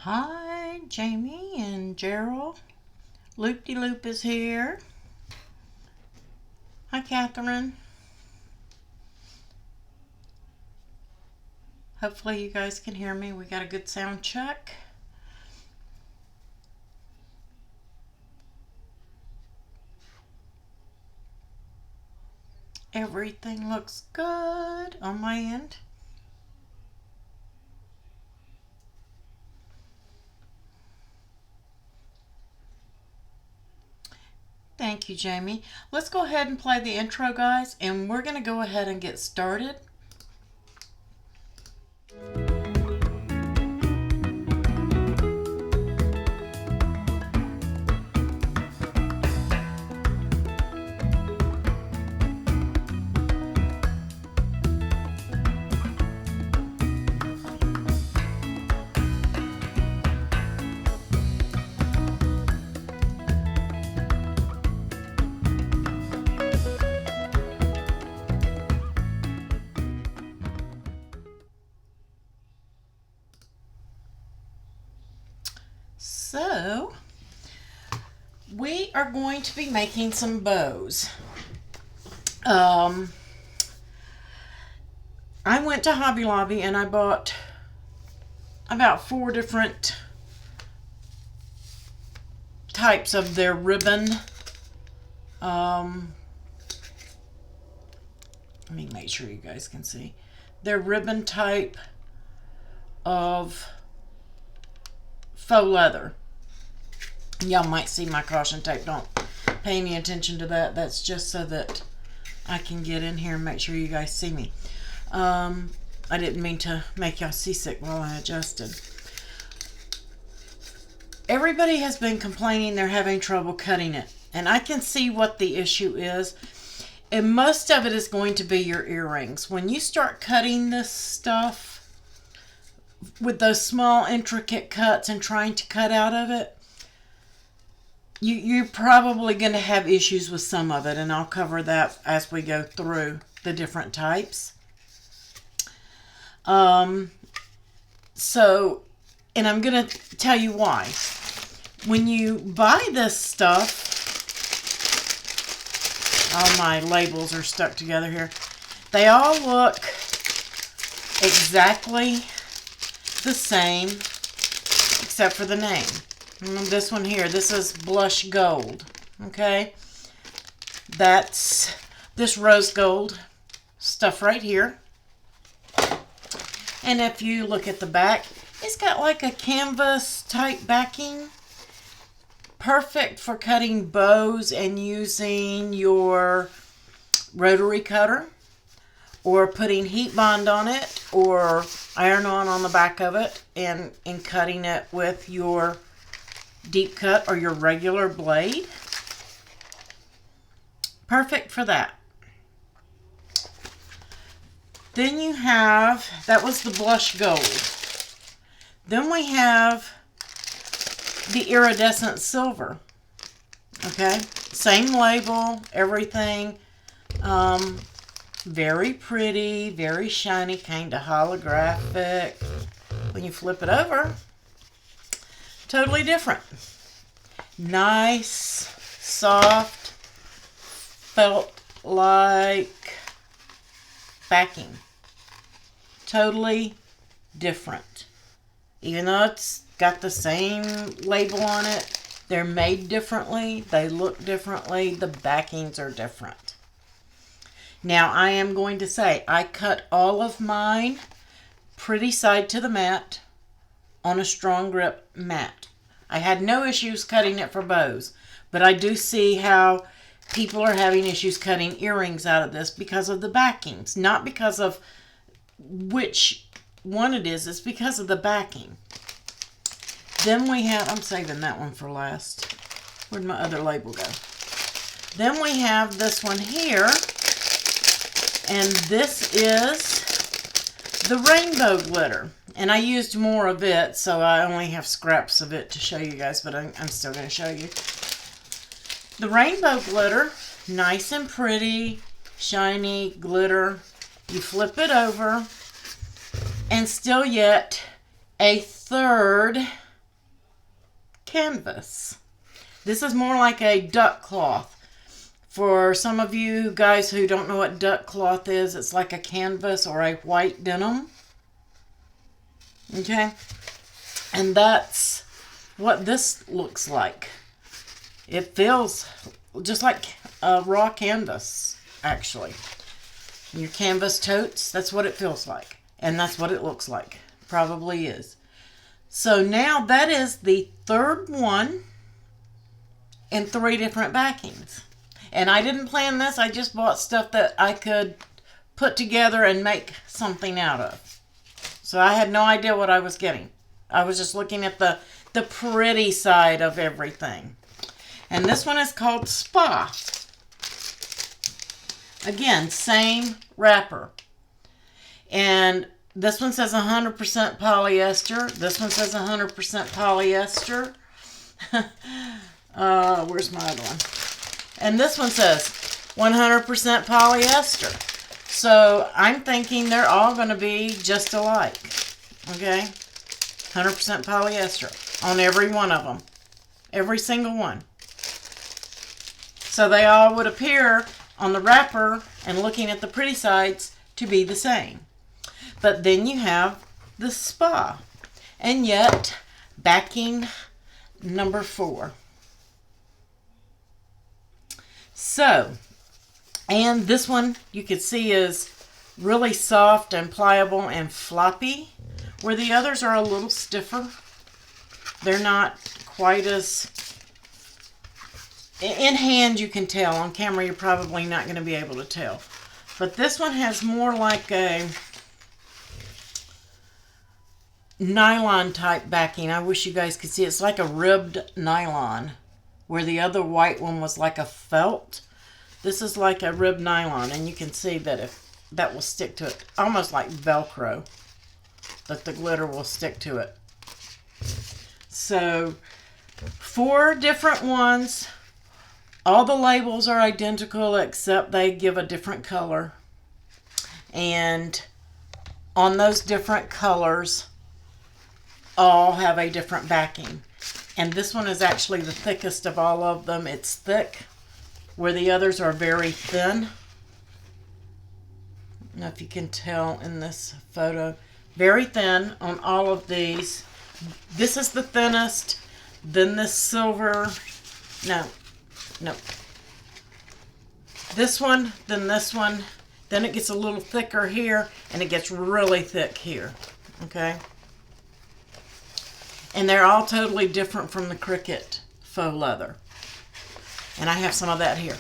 Hi, Jamie and Gerald. Loop-de-Loop is here. Hi, Catherine. Hopefully you guys can hear me. We got a good sound check. Everything looks good on my end. Thank you, Jamie. Let's go ahead and play the intro, guys, and we're going to go ahead and get started. So, we are going to be making some bows. I went to Hobby Lobby and I bought about 4 different types of their ribbon. Let me make sure you guys can see. Their ribbon type of faux leather. Y'all might see my caution tape. Don't pay any attention to that. That's just so that I can get in here and make sure you guys see me. I didn't mean to make y'all seasick while I adjusted. Everybody has been complaining they're having trouble cutting it. And I can see what the issue is. And most of it is going to be your earrings. When you start cutting this stuff with those small intricate cuts and trying to cut out of it, you're probably going to have issues with some of it, and I'll cover that as we go through the different types. And I'm going to tell you why. When you buy this stuff, all my labels are stuck together here. They all look exactly the same, except for the name. This one here, this is blush gold, okay? That's this rose gold stuff right here. And if you look at the back, it's got like a canvas type backing. Perfect for cutting bows and using your rotary cutter, or putting heat bond on it, or iron-on the back of it, and cutting it with your deep cut or your regular blade. Perfect for that. Then you have, that was the blush gold. Then we have the iridescent silver. Okay, same label, everything. Very pretty, very shiny, kind of holographic. When you flip it over, totally different. Nice, soft, felt-like backing. Totally different. Even though it's got the same label on it, they're made differently, they look differently, the backings are different. Now, I am going to say, I cut all of mine pretty side to the mat on a strong grip mat. I had no issues cutting it for bows, but I do see how people are having issues cutting earrings out of this because of the backings. Not because of which one it is, it's because of the backing. Then we have, I'm saving that one for last. Where'd my other label go? Then we have this one here, and this is the rainbow glitter. And I used more of it, so I only have scraps of it to show you guys, but I'm still going to show you. The rainbow glitter, nice and pretty, shiny glitter. You flip it over, and still yet a third canvas. This is more like a duck cloth. For some of you guys who don't know what duck cloth is, it's like a canvas or a white denim. Okay? And that's what this looks like. It feels just like a raw canvas, actually. Your canvas totes, that's what it feels like. And that's what it looks like. Probably is. So now that is the third one in 3 different backings. And I didn't plan this. I just bought stuff that I could put together and make something out of. So I had no idea what I was getting. I was just looking at the pretty side of everything. And this one is called Spa. Again, same wrapper. And this one says 100% polyester. This one says 100% polyester. Where's my other one? And this one says 100% polyester. So I'm thinking they're all going to be just alike. Okay? 100% polyester on every one of them. Every single one. So they all would appear on the wrapper and looking at the pretty sides to be the same. But then you have the Spa. And yet, backing number 4. So, and this one you can see is really soft and pliable and floppy, where the others are a little stiffer. They're not quite as... In hand you can tell. On camera you're probably not going to be able to tell. But this one has more like a nylon type backing. I wish you guys could see. It's like a ribbed nylon, where the other white one was like a felt. This is like a ribbed nylon, and you can see that that will stick to it, almost like Velcro, that the glitter will stick to it. So 4 different ones. All the labels are identical except they give a different color. And on those different colors, all have a different backing. And this one is actually the thickest of all of them. It's thick, where the others are very thin. I don't know if you can tell in this photo. Very thin on all of these. This is the thinnest. Then this silver. No. This one, then this one. Then it gets a little thicker here, and it gets really thick here. Okay? And they're all totally different from the Cricut faux leather. And I have some of that here.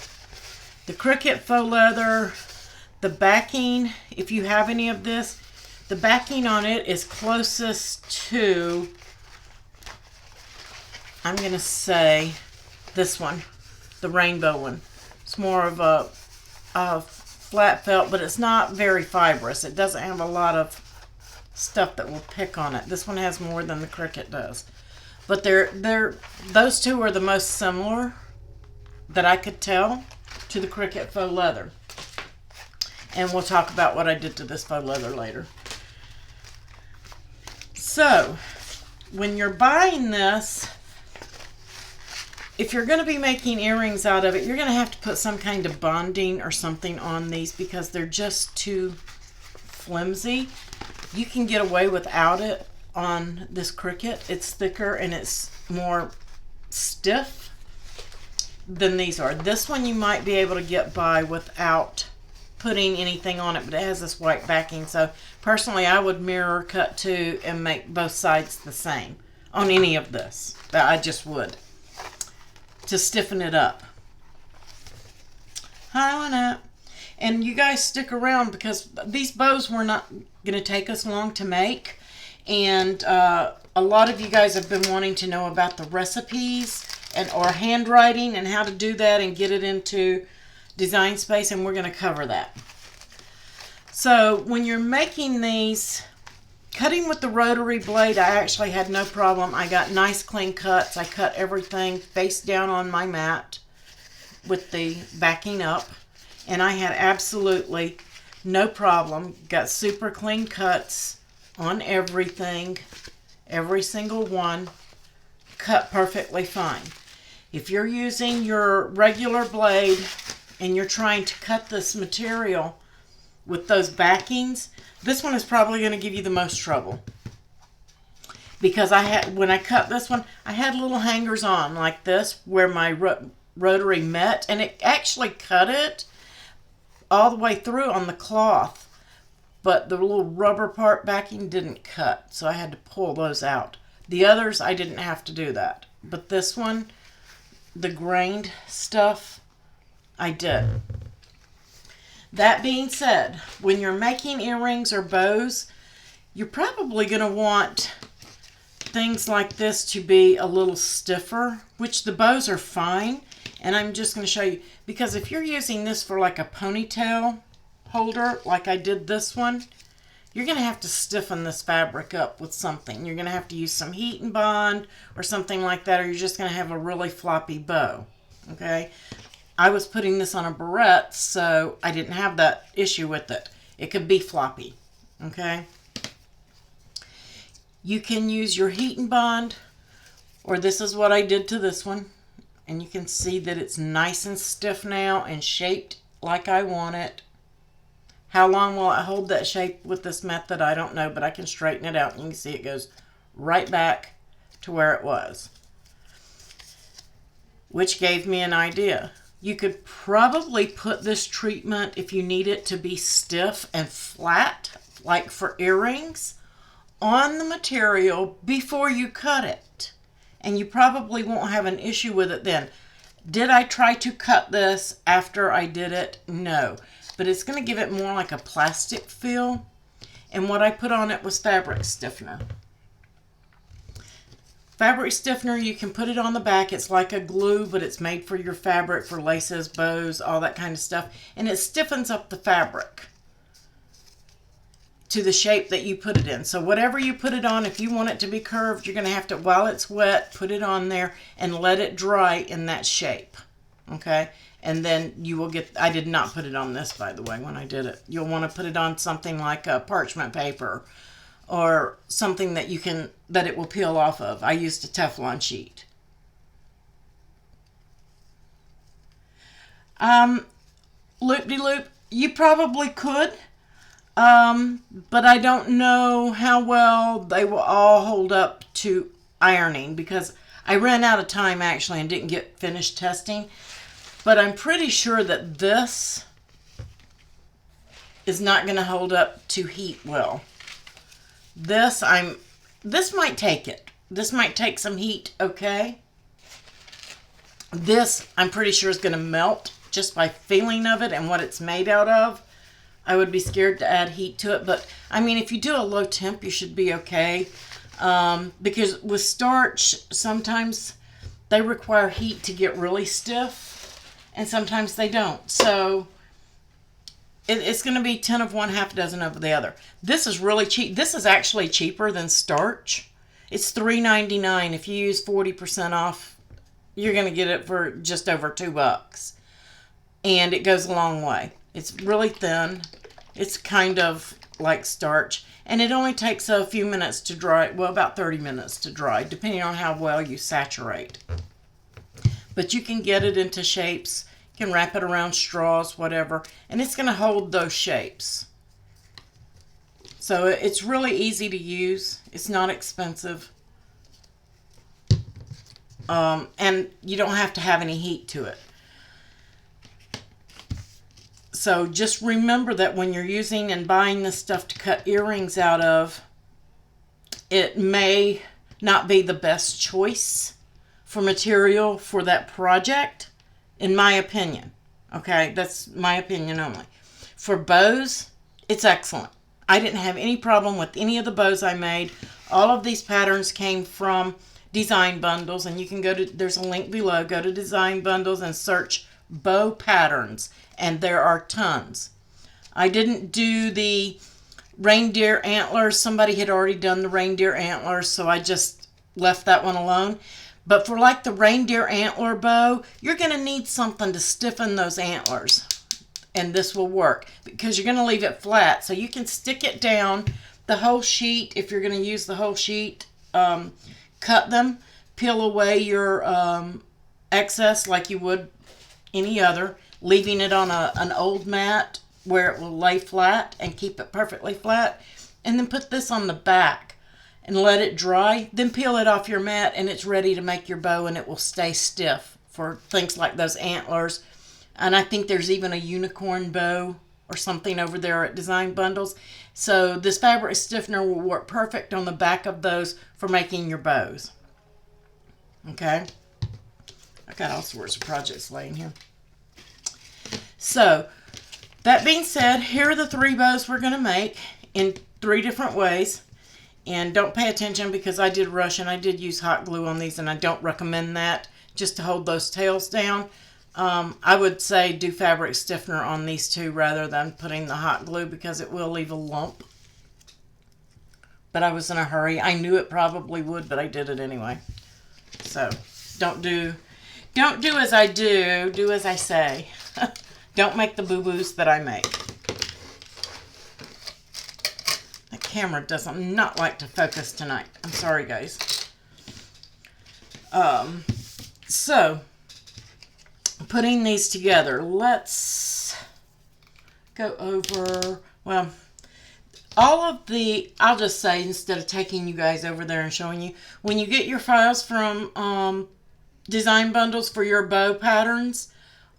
The Cricut faux leather, the backing, if you have any of this, the backing on it is closest to, I'm going to say, this one, the rainbow one. It's more of a flat felt, but it's not very fibrous. It doesn't have a lot of stuff that will pick on it. This one has more than the Cricut does. But those two are the most similar that I could tell to the Cricut faux leather. And we'll talk about what I did to this faux leather later. So, when you're buying this, if you're going to be making earrings out of it, you're going to have to put some kind of bonding or something on these because they're just too flimsy. You can get away without it on this Cricut. It's thicker and it's more stiff than these are. This one you might be able to get by without putting anything on it, but it has this white backing. So personally, I would mirror cut too and make both sides the same on any of this. I just would, to stiffen it up. Hi, Lynette. And you guys stick around because these bows were not going to take us long to make. And a lot of you guys have been wanting to know about the recipes or handwriting and how to do that and get it into Design Space, and we're going to cover that. So when you're making these, cutting with the rotary blade, I actually had no problem. I got nice clean cuts. I cut everything face down on my mat with the backing up, and I had absolutely no problem. Got super clean cuts on everything, every single one. cut perfectly fine. If you're using your regular blade and you're trying to cut this material with those backings, this one is probably going to give you the most trouble. Because when I cut this one, I had little hangers on like this where my rotary met, and it actually cut it all the way through on the cloth, but the little rubber part backing didn't cut, so I had to pull those out. The others, I didn't have to do that, but this one, the grained stuff, I did. That being said, when you're making earrings or bows, you're probably going to want things like this to be a little stiffer, which the bows are fine. And I'm just going to show you, because if you're using this for like a ponytail holder, like I did this one, you're going to have to stiffen this fabric up with something. You're going to have to use some heat and bond or something like that, or you're just going to have a really floppy bow. Okay? I was putting this on a barrette, so I didn't have that issue with it. It could be floppy. Okay? You can use your heat and bond, or this is what I did to this one. And you can see that it's nice and stiff now and shaped like I want it. How long will it hold that shape with this method? I don't know, but I can straighten it out. And you can see it goes right back to where it was, which gave me an idea. You could probably put this treatment, if you need it to be stiff and flat, like for earrings, on the material before you cut it. And you probably won't have an issue with it then. Did I try to cut this after I did it? No. But it's going to give it more like a plastic feel. And what I put on it was fabric stiffener. Fabric stiffener, you can put it on the back. It's like a glue, but it's made for your fabric, for laces, bows, all that kind of stuff. And it stiffens up the fabric to the shape that you put it in. So whatever you put it on, if you want it to be curved, you're going to have to, while it's wet, put it on there and let it dry in that shape. Okay? And then you will get, I did not put it on this, by the way, when I did it. You'll want to put it on something like a parchment paper or something that you can, that it will peel off of. I used a Teflon sheet. Loop-de-loop, you probably could. But I don't know how well they will all hold up to ironing, because I ran out of time actually and didn't get finished testing. But I'm pretty sure that this is not going to hold up to heat well. This might take it. This might take some heat, okay? This, I'm pretty sure, is going to melt just by feeling of it and what it's made out of. I would be scared to add heat to it, but I mean, if you do a low temp, you should be okay. Because with starch, sometimes they require heat to get really stiff, and sometimes they don't. So it's going to be 10 of one, half a dozen of the other. This is really cheap. This is actually cheaper than starch. It's $3.99. If you use 40% off, you're going to get it for just over $2. And it goes a long way. It's really thin. It's kind of like starch. And it only takes a few minutes to dry. Well, about 30 minutes to dry, depending on how well you saturate. But you can get it into shapes. You can wrap it around straws, whatever. And it's going to hold those shapes. So it's really easy to use. It's not expensive. And you don't have to have any heat to it. So just remember that when you're using and buying this stuff to cut earrings out of, it may not be the best choice for material for that project, in my opinion. Okay, that's my opinion only. For bows, it's excellent. I didn't have any problem with any of the bows I made. All of these patterns came from Design Bundles, and you can go to, there's a link below, go to Design Bundles and search bow patterns, and there are tons. I didn't do the reindeer antlers. Somebody had already done the reindeer antlers, so I just left that one alone. But for like the reindeer antler bow, you're going to need something to stiffen those antlers, and this will work because you're going to leave it flat, so you can stick it down the whole sheet. If you're going to use the whole sheet, cut them, peel away your excess like you would any other, leaving it on an old mat where it will lay flat and keep it perfectly flat. And then put this on the back and let it dry. Then peel it off your mat and it's ready to make your bow, and it will stay stiff for things like those antlers. And I think there's even a unicorn bow or something over there at Design Bundles. So this fabric stiffener will work perfect on the back of those for making your bows. Okay. I got all sorts of projects laying here. So, that being said, here are the 3 bows we're going to make in 3 different ways. And don't pay attention because I did rush and I did use hot glue on these, and I don't recommend that just to hold those tails down. I would say do fabric stiffener on these 2 rather than putting the hot glue because it will leave a lump. But I was in a hurry. I knew it probably would, but I did it anyway. So, don't do as I do, do as I say. Don't make the boo-boos that I make. The camera does not like to focus tonight. I'm sorry, guys. So, putting these together, let's go over, well, all of the, I'll just say, instead of taking you guys over there and showing you, when you get your files from Design Bundles for your bow patterns,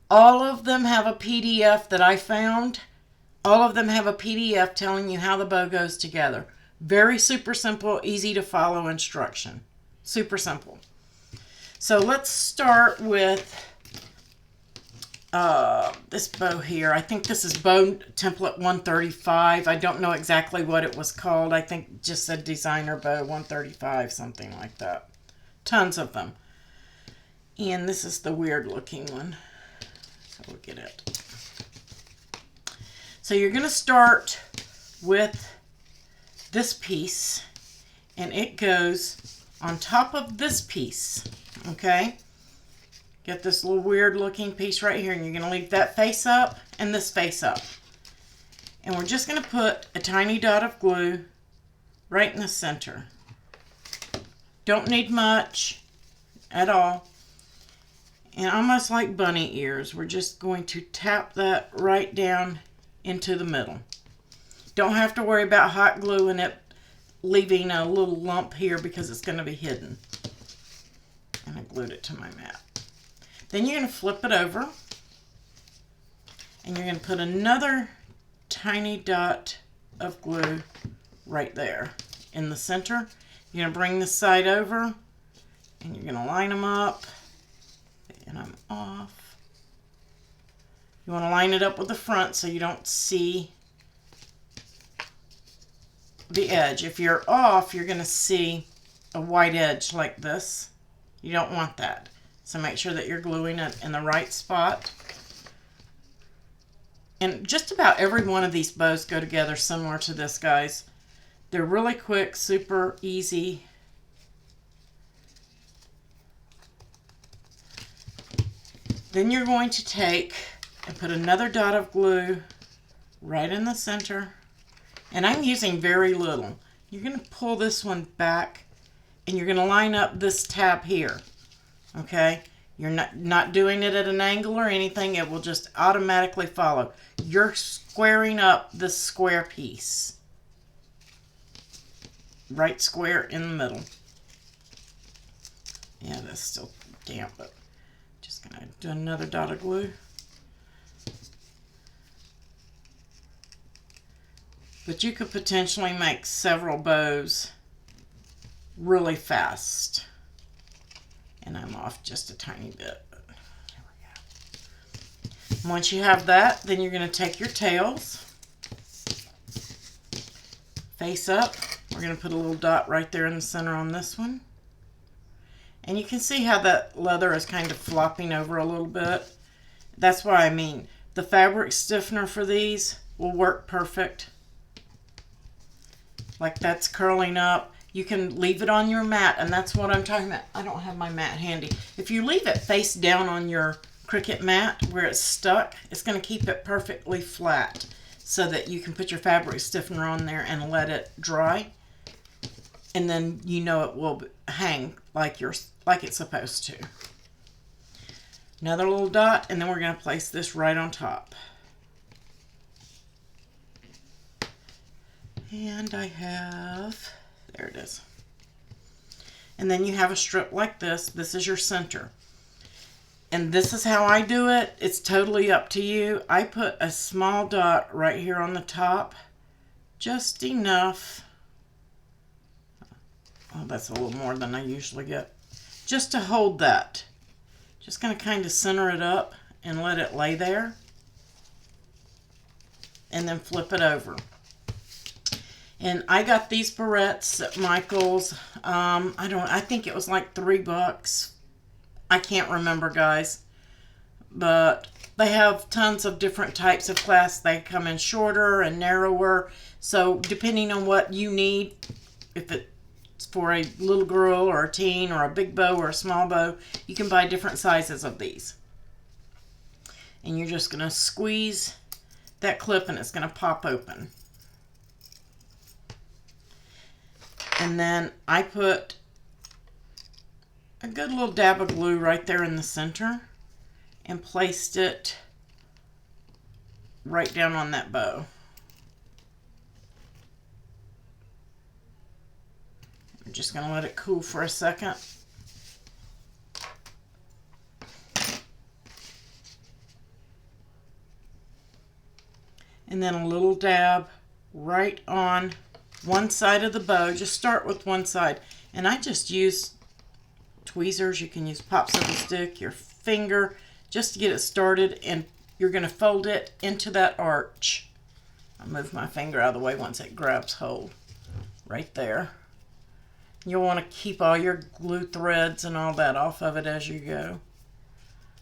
all of them have a PDF that I found. All of them have a PDF telling you how the bow goes together. Very super simple, easy to follow instruction. Super simple. So let's start with this bow here. I think this is bow template 135. I don't know exactly what it was called. I think it just said designer bow 135, something like that. Tons of them. And this is the weird looking one. So look at it. So you're going to start with this piece, and it goes on top of this piece. Okay? Get this little weird looking piece right here, and you're going to leave that face up and this face up. And we're just going to put a tiny dot of glue right in the center. Don't need much at all. And almost like bunny ears, we're just going to tap that right down into the middle. Don't have to worry about hot glue and it leaving a little lump here because it's going to be hidden. And I glued it to my mat. Then you're going to flip it over, and you're going to put another tiny dot of glue right there in the center. You're going to bring this side over, and you're going to line them up. And I'm off. You want to line it up with the front so you don't see the edge. If you're off, you're going to see a white edge like this. You don't want that. So make sure that you're gluing it in the right spot. And just about every one of these bows go together similar to this, guys. They're really quick, super easy. Then you're going to take and put another dot of glue right in the center. And I'm using very little. You're going to pull this one back, and you're going to line up this tab here. Okay? You're not doing it at an angle or anything. It will just automatically follow. You're squaring up this square piece. Right square in the middle. Yeah, that's still damp, but just going to do another dot of glue. But you could potentially make several bows really fast. And I'm off just a tiny bit. But there we go. Once you have that, then you're going to take your tails, face up. We're going to put a little dot right there in the center on this one. And you can see how that leather is kind of flopping over a little bit. That's what I mean. The fabric stiffener for these will work perfect. Like that's curling up. You can leave it on your mat, and that's what I'm talking about. I don't have my mat handy. If you leave it face down on your Cricut mat where it's stuck, it's going to keep it perfectly flat so that you can put your fabric stiffener on there and let it dry. And then you know it will hang like your like it's supposed to. Another little dot, and then we're going to place this right on top. And I have, there it is. And then you have a strip like this. This is your center. And this is how I do it. It's totally up to you. I put a small dot right here on the top. Just enough. Oh, that's a little more than I usually get. Just to hold that. Just going to kind of center it up and let it lay there. And then flip it over. And I got these barrettes at Michael's. I think it was like $3. I can't remember, guys. But they have tons of different types of clasps. They come in shorter and narrower. So depending on what you need, if it's for a little girl or a teen or a big bow or a small bow, you can buy different sizes of these. And you're just going to squeeze that clip and it's going to pop open. And then I put a good little dab of glue right there in the center and placed it right down on that bow. I'm just going to let it cool for a second. And then a little dab right on one side of the bow. Just start with one side. And I just use tweezers. You can use popsicle stick, your finger, just to get it started. And you're going to fold it into that arch. I'll move my finger out of the way once it grabs hold. Right there. You'll want to keep all your glue threads and all that off of it as you go.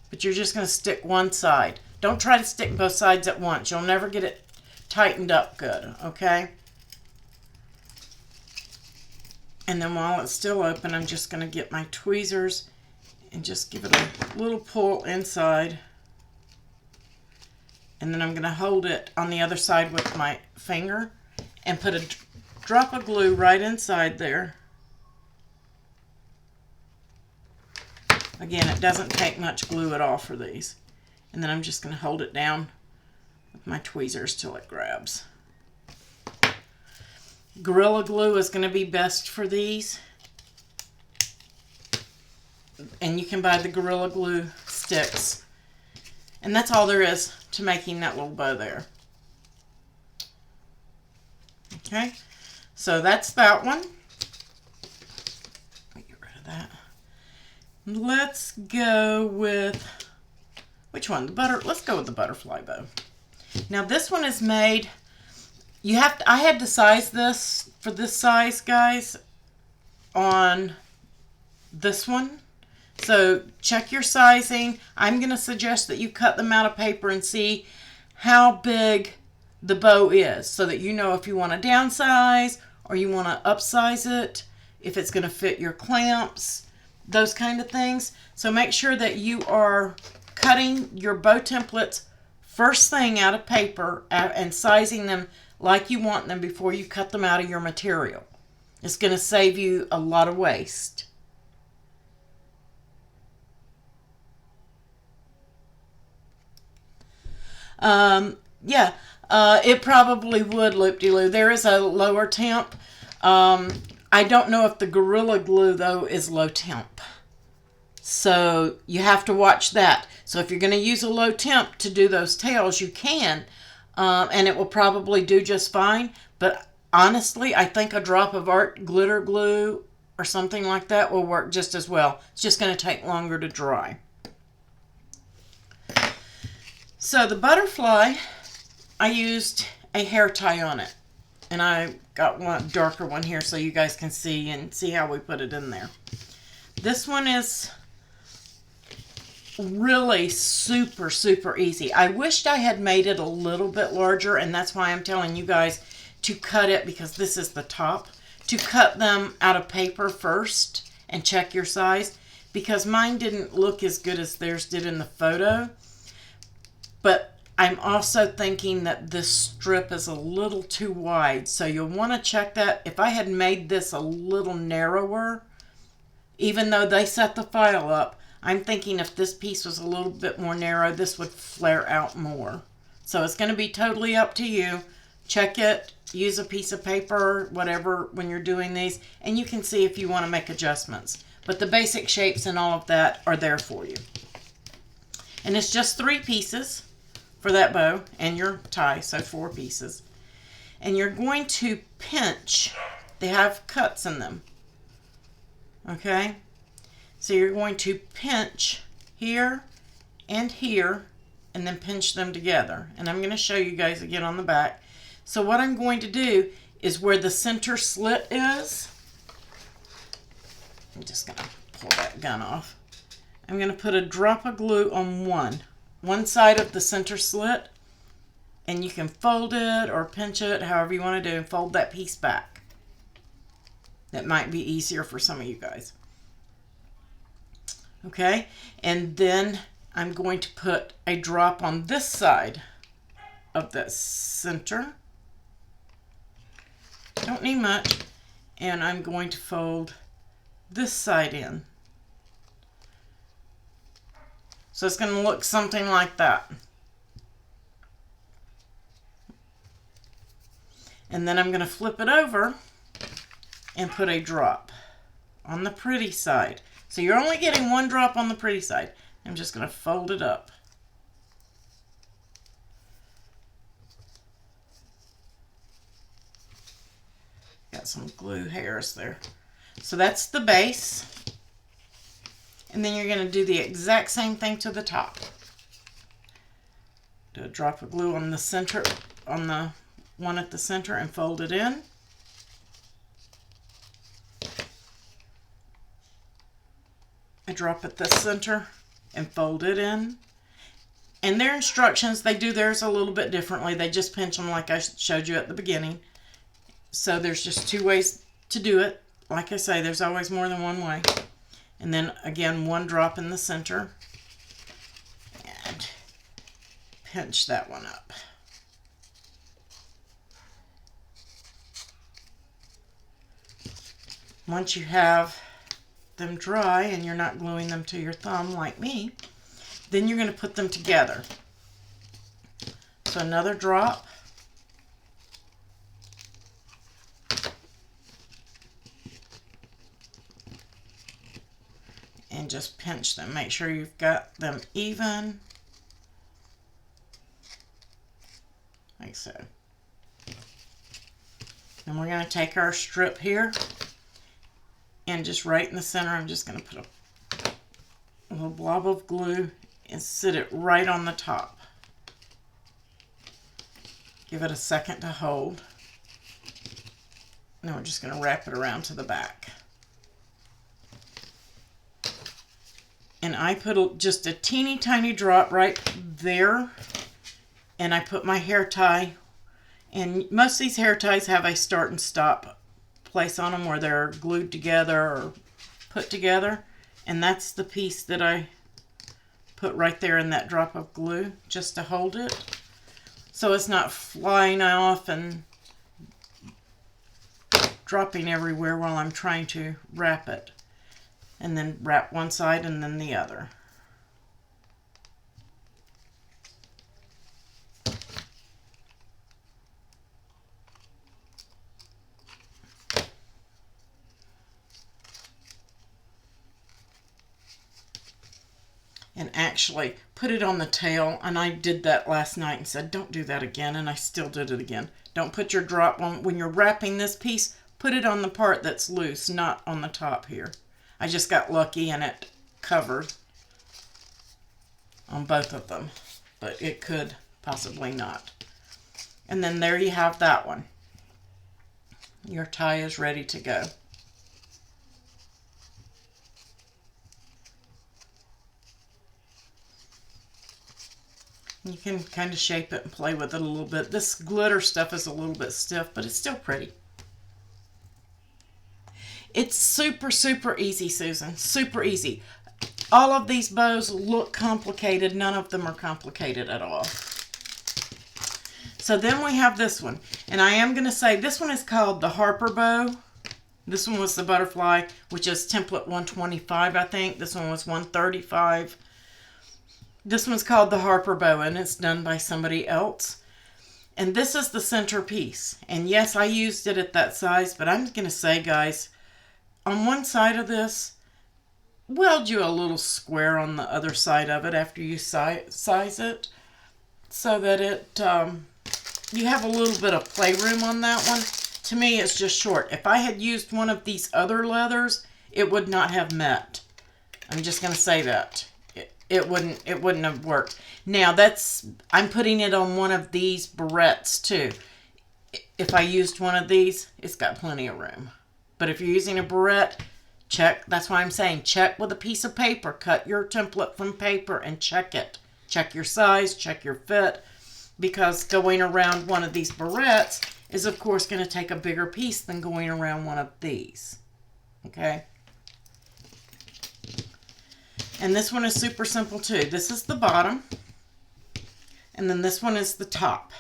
But you're just going to stick one side. Don't try to stick both sides at once. You'll never get it tightened up good, okay? And then while it's still open, I'm just going to get my tweezers and just give it a little pull inside. And then I'm going to hold it on the other side with my finger and put a drop of glue right inside there. Again, it doesn't take much glue at all for these. And then I'm just going to hold it down with my tweezers till it grabs. Gorilla Glue is going to be best for these. And you can buy the Gorilla Glue sticks. And that's all there is to making that little bow there. Okay, so that's that one. Let me get rid of that. Let's go with, which one? Let's go with the butterfly bow. Now this one is made, I had to size this for this size, guys, on this one. So check your sizing. I'm going to suggest that you cut them out of paper and see how big the bow is so that you know if you want to downsize or you want to upsize it, if it's going to fit your clamps, those kind of things. So make sure that you are cutting your bow templates first thing out of paper and sizing them like you want them before you cut them out of your material. It's going to save you a lot of waste. It probably would loop-de-loo. There is a lower temp. I don't know if the Gorilla Glue, though, is low temp. So you have to watch that. So if you're going to use a low temp to do those tails, you can. And it will probably do just fine. But honestly, I think a drop of art glitter glue or something like that will work just as well. It's just going to take longer to dry. So the butterfly, I used a hair tie on it. And I got one darker one here so you guys can see and see how we put it in there. This one is really super, super easy. I wished I had made it a little bit larger, and that's why I'm telling you guys to cut it, because this is the top, to cut them out of paper first and check your size, because mine didn't look as good as theirs did in the photo. But I'm also thinking that this strip is a little too wide, so you'll want to check that. If I had made this a little narrower, even though they set the file up, I'm thinking if this piece was a little bit more narrow, this would flare out more. So it's going to be totally up to you. Check it, use a piece of paper, whatever, when you're doing these, and you can see if you want to make adjustments. But the basic shapes and all of that are there for you. And it's just 3 pieces for that bow and your tie, so 4 pieces. And you're going to pinch. They have cuts in them. Okay? So you're going to pinch here and here, and then pinch them together. And I'm going to show you guys again on the back. So what I'm going to do is where the center slit is, I'm just going to pull that gun off. I'm going to put a drop of glue on one side of the center slit, and you can fold it or pinch it, however you want to do, and fold that piece back. That might be easier for some of you guys. Okay, and then I'm going to put a drop on this side of the center. Don't need much. And I'm going to fold this side in. So it's going to look something like that. And then I'm going to flip it over and put a drop on the pretty side. So you're only getting 1 drop on the pretty side. I'm just going to fold it up. Got some glue hairs there. So that's the base. And then you're going to do the exact same thing to the top. Do a drop of glue on the center, on the one at the center, and fold it in. A drop at the center and fold it in. And their instructions, they do theirs a little bit differently. They just pinch them like I showed you at the beginning. So there's just 2 ways to do it. Like I say, there's always more than one way. And then again, 1 drop in the center. And pinch that one up. Once you have them dry and you're not gluing them to your thumb like me, then you're going to put them together. So another drop. And just pinch them. Make sure you've got them even. Like so. And we're going to take our strip here, and just right in the center, I'm just going to put a little blob of glue and sit it right on the top. Give it a second to hold. Now we're just going to wrap it around to the back. And I put just a teeny tiny drop right there, and I put my hair tie, and most of these hair ties have a start and stop place on them where they're glued together or put together, and that's the piece that I put right there in that drop of glue just to hold it, so it's not flying off and dropping everywhere while I'm trying to wrap it. And then wrap one side and then the other. And actually put it on the tail, and I did that last night and said don't do that again, and I still did it again. Don't put your drop on when you're wrapping this piece, put it on the part that's loose, not on the top here. I just got lucky and it covered on both of them, but it could possibly not. And then there you have that one. Your tie is ready to go. You can kind of shape it and play with it a little bit. This glitter stuff is a little bit stiff, but it's still pretty. It's super, super easy, Susan. Super easy. All of these bows look complicated. None of them are complicated at all. So then we have this one. And I am going to say this one is called the Harper bow. This one was the butterfly, which is template 125, I think. This one was 135. This one's called the Harper bow, and it's done by somebody else. And this is the centerpiece. And yes, I used it at that size, but I'm going to say, guys, on one side of this, weld you a little square on the other side of it after you size it, so that it you have a little bit of playroom on that one. To me, it's just short. If I had used one of these other leathers, it would not have met. I'm just going to say that. It wouldn't have worked. Now, I'm putting it on one of these barrettes too. If I used one of these, it's got plenty of room. But if you're using a barrette, check. That's why I'm saying check with a piece of paper. Cut your template from paper and check it. Check your size, check your fit. Because going around one of these barrettes is, of course, going to take a bigger piece than going around one of these. Okay? And this one is super simple too. This is the bottom. And then this one is the top.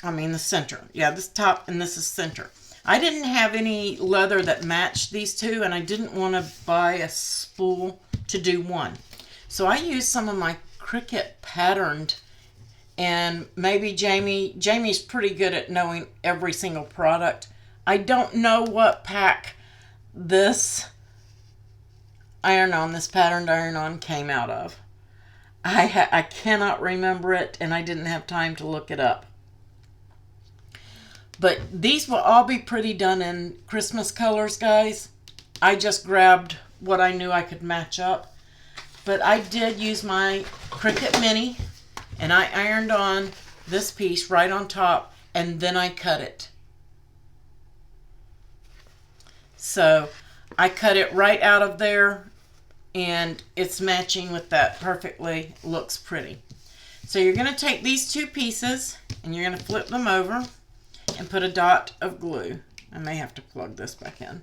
I mean the center. Yeah, this top and this is center. I didn't have any leather that matched these two, and I didn't want to buy a spool to do one. So I used some of my Cricut patterned, and maybe Jamie's pretty good at knowing every single product. I don't know what pack this iron-on, this patterned iron-on came out of. I cannot remember it, and I didn't have time to look it up. But these will all be pretty done in Christmas colors, guys. I just grabbed what I knew I could match up. But I did use my Cricut Mini, and I ironed on this piece right on top, and then I cut it. So I cut it right out of there, and it's matching with that perfectly. Looks pretty. So you're going to take these two pieces, and you're going to flip them over and put a dot of glue. I may have to plug this back in.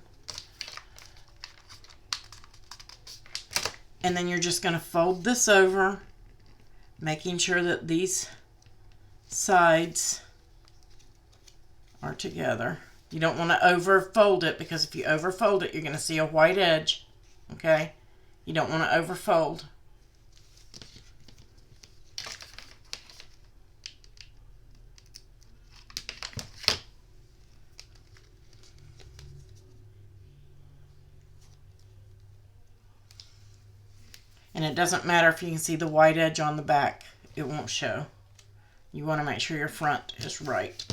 And then you're just going to fold this over, making sure that these sides are together. You don't want to over fold it, because if you over fold it, you're going to see a white edge. Okay? You don't want to over fold. And it doesn't matter if you can see the white edge on the back. It won't show. You want to make sure your front is right.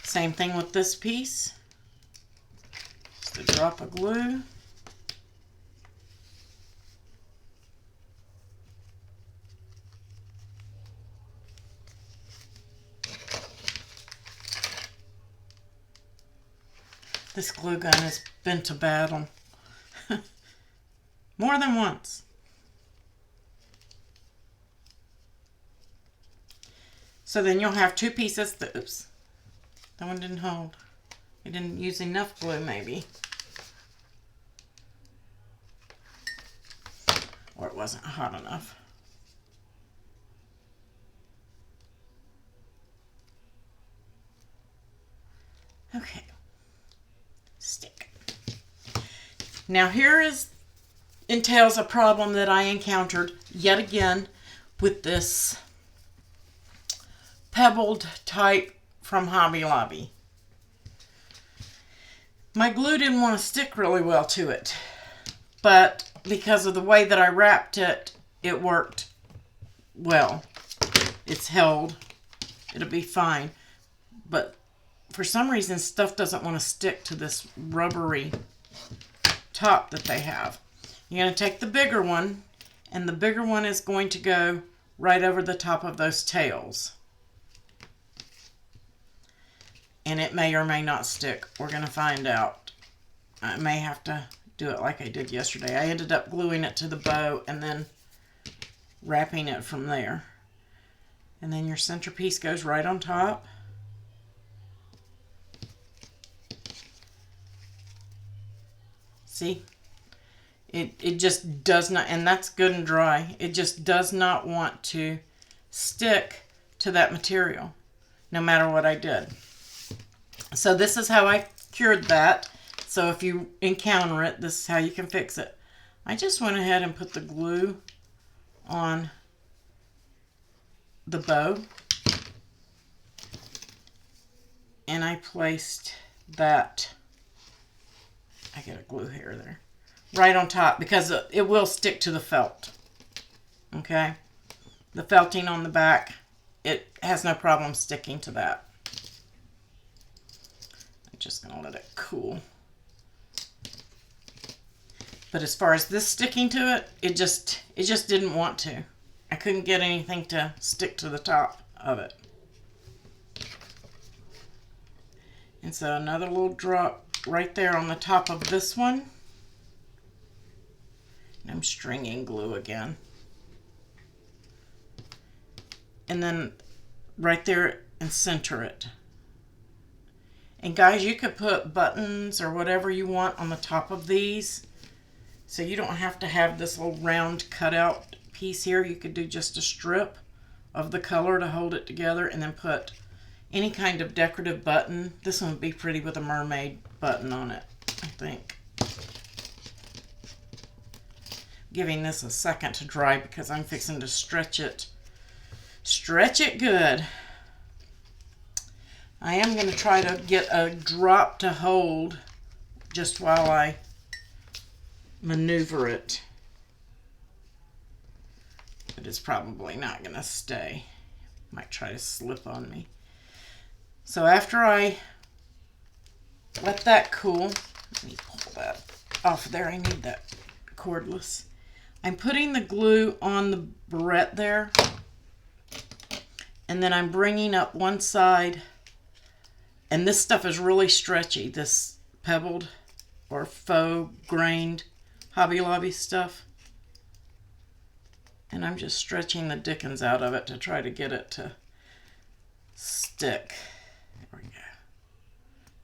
Same thing with this piece. Just a drop of glue. This glue gun has been to battle. More than once. So then you'll have two pieces. Oops. That one didn't hold. You didn't use enough glue, maybe. Or it wasn't hot enough. Okay. Stick. Now here entails a problem that I encountered yet again with this pebbled type from Hobby Lobby. My glue didn't want to stick really well to it, but because of the way that I wrapped it, it worked well. It's held. It'll be fine. But for some reason, stuff doesn't want to stick to this rubbery top that they have. You're going to take the bigger one, and the bigger one is going to go right over the top of those tails. And it may or may not stick. We're going to find out. I may have to do it like I did yesterday. I ended up gluing it to the bow and then wrapping it from there. And then your centerpiece goes right on top. See? It just does not, and that's good and dry. It just does not want to stick to that material, no matter what I did. So this is how I cured that. So if you encounter it, this is how you can fix it. I just went ahead and put the glue on the bow. And I placed that, I got a glue hair there, right on top because it will stick to the felt. Okay? The felting on the back, it has no problem sticking to that. I'm just going to let it cool. But as far as this sticking to it, it just didn't want to. I couldn't get anything to stick to the top of it. And so another little drop right there on the top of this one. And I'm stringing glue again. And then right there and center it. And guys, you could put buttons or whatever you want on the top of these. So you don't have to have this little round cutout piece here. You could do just a strip of the color to hold it together and then put any kind of decorative button. This one would be pretty with a mermaid button on it, I think. Giving this a second to dry because I'm fixing to stretch it. Stretch it good. I am going to try to get a drop to hold just while I maneuver it. But it's probably not going to stay. Might try to slip on me. So after I let that cool, let me pull that off there. I need that cordless. I'm putting the glue on the barrette there. And then I'm bringing up one side. And this stuff is really stretchy. This pebbled or faux grained Hobby Lobby stuff. And I'm just stretching the dickens out of it to try to get it to stick. There we go.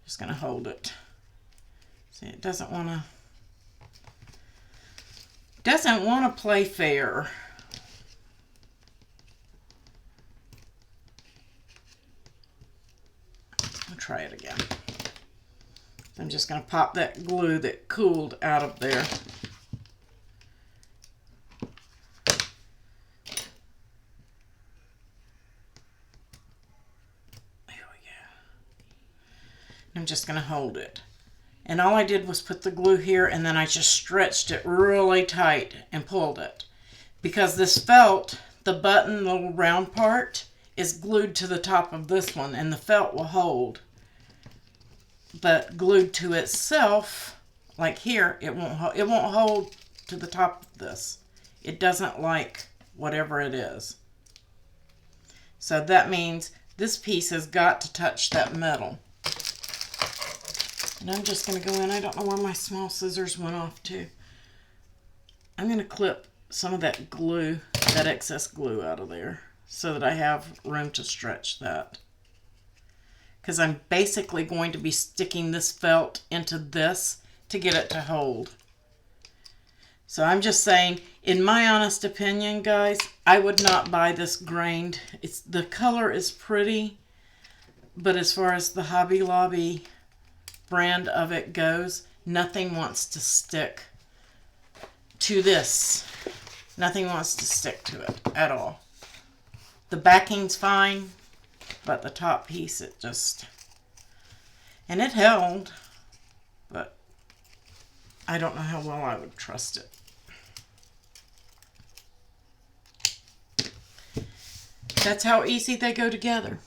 Just going to hold it. See, it doesn't want to play fair. I'll try it again. I'm just going to pop that glue that cooled out of there. I'm just going to hold it. And all I did was put the glue here and then I just stretched it really tight and pulled it. Because this felt, the button, the little round part, is glued to the top of this one and the felt will hold. But glued to itself, like here, it won't hold to the top of this. It doesn't like whatever it is. So that means this piece has got to touch that metal. And I'm just going to go in. I don't know where my small scissors went off to. I'm going to clip some of that glue, that excess glue out of there so that I have room to stretch that. Because I'm basically going to be sticking this felt into this to get it to hold. So I'm just saying, in my honest opinion, guys, I would not buy this grained. The color is pretty, but as far as the Hobby Lobby brand of it goes, nothing wants to stick to this. Nothing wants to stick to it at all. The backing's fine, but the top piece, it just, and it held, but I don't know how well I would trust it. That's how easy they go together.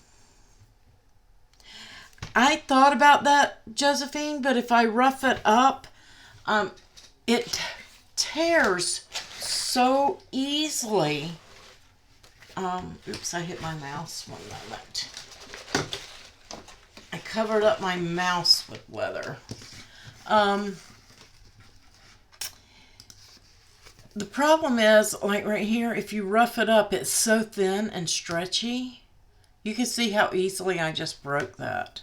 I thought about that, Josephine, but if I rough it up, it tears so easily. Oops, I hit my mouse. 1 moment. I covered up my mouse with leather. The problem is, like right here, if you rough it up, it's so thin and stretchy. You can see how easily I just broke that.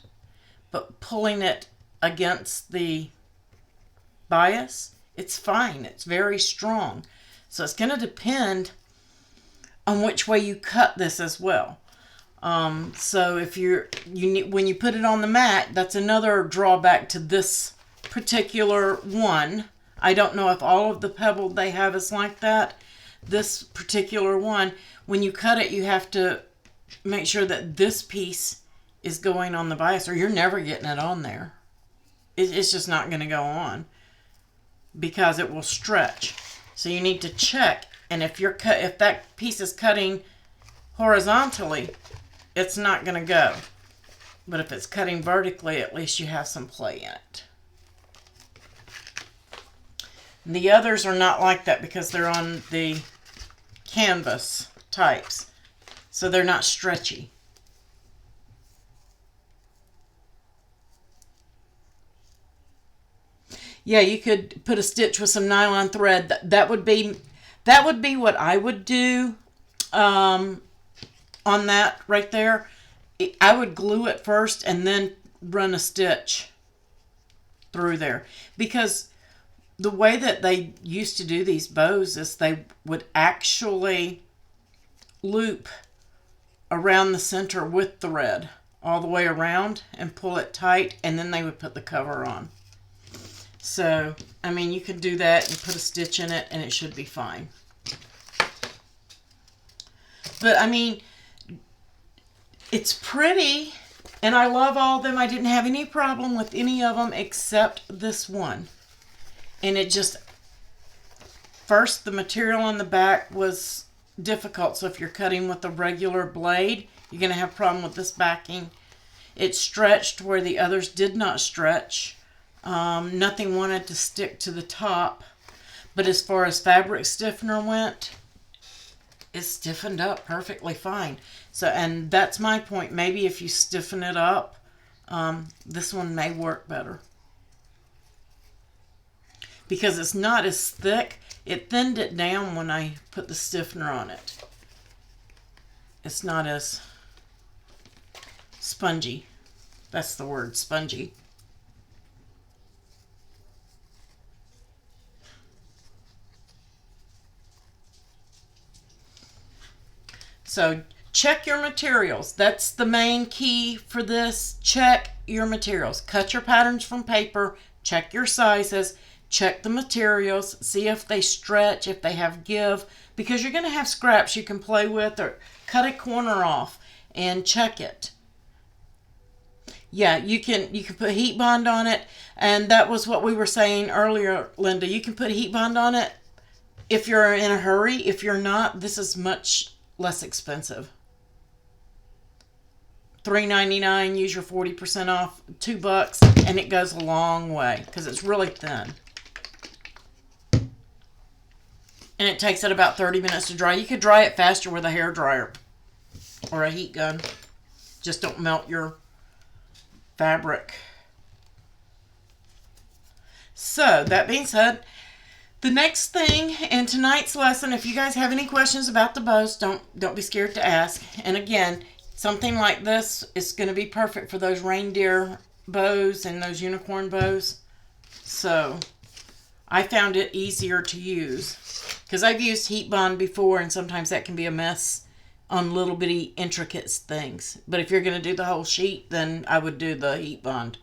But pulling it against the bias, it's fine. It's very strong. So it's going to depend on which way you cut this as well. So if you need, when you put it on the mat, that's another drawback to this particular one. I don't know if all of the pebble they have is like that. This particular one, when you cut it, you have to make sure that this piece is going on the bias, or you're never getting it on there. It's just not going to go on because it will stretch. So you need to check, and if that piece is cutting horizontally, it's not going to go. But if it's cutting vertically, at least you have some play in it. And the others are not like that because they're on the canvas types, so they're not stretchy. Yeah, you could put a stitch with some nylon thread. That would be what I would do on that right there. I would glue it first and then run a stitch through there, because the way that they used to do these bows is they would actually loop around the center with thread all the way around and pull it tight, and then they would put the cover on. So, I mean, you can do that and put a stitch in it and it should be fine. But, I mean, it's pretty, and I love all of them. I didn't have any problem with any of them except this one. And it just, first, the material on the back was difficult. So if you're cutting with a regular blade, you're going to have a problem with this backing. It stretched where the others did not stretch. Nothing wanted to stick to the top. But as far as fabric stiffener went, it stiffened up perfectly fine. So, and that's my point. Maybe if you stiffen it up, this one may work better. Because it's not as thick. It thinned it down when I put the stiffener on it. It's not as spongy. That's the word, spongy. So check your materials. That's the main key for this. Check your materials. Cut your patterns from paper. Check your sizes. Check the materials. See if they stretch, if they have give. Because you're going to have scraps you can play with, or cut a corner off and check it. Yeah, you can put heat bond on it. And that was what we were saying earlier, Linda. You can put heat bond on it if you're in a hurry. If you're not, this is much less expensive. $3.99, use your 40% off, $2, and it goes a long way because it's really thin. And it takes it about 30 minutes to dry. You could dry it faster with a hair dryer or a heat gun. Just don't melt your fabric. So, that being said, the next thing in tonight's lesson, if you guys have any questions about the bows, don't be scared to ask. And again, something like this is going to be perfect for those reindeer bows and those unicorn bows. So, I found it easier to use because I've used heat bond before, and sometimes that can be a mess on little bitty intricate things. But if you're going to do the whole sheet, then I would do the heat bond.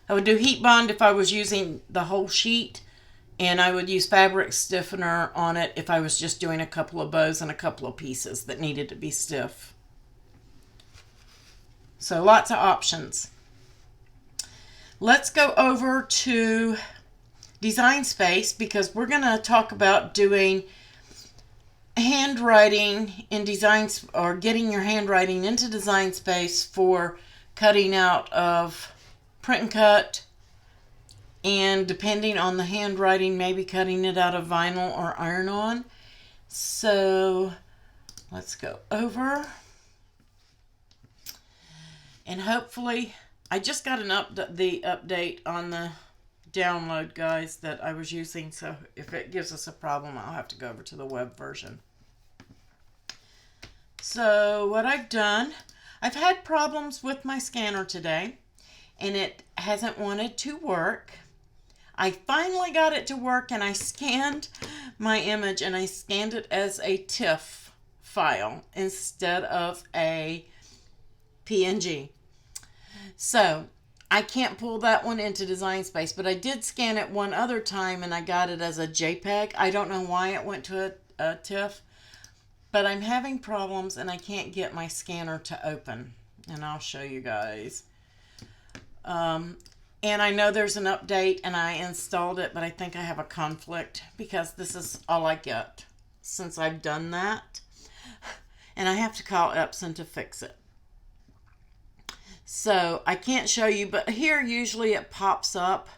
I would do heat bond if I was using the whole sheet, and I would use fabric stiffener on it if I was just doing a couple of bows and a couple of pieces that needed to be stiff. So lots of options. Let's go over to Design Space because we're going to talk about doing handwriting in designs, or getting your handwriting into Design Space for cutting out of print and cut, and depending on the handwriting, maybe cutting it out of vinyl or iron-on. So let's go over. And hopefully, I just got the update on the download, guys, that I was using. So if it gives us a problem, I'll have to go over to the web version. So what I've done, I've had problems with my scanner today, and it hasn't wanted to work. I finally got it to work, and I scanned my image, and I scanned it as a TIFF file instead of a PNG. So I can't pull that one into Design Space, but I did scan it one other time and I got it as a JPEG. I don't know why it went to a TIFF, but I'm having problems and I can't get my scanner to open. And I'll show you guys. And I know there's an update and I installed it, but I think I have a conflict because this is all I get since I've done that. And I have to call Epson to fix it. So I can't show you, but here usually it pops up.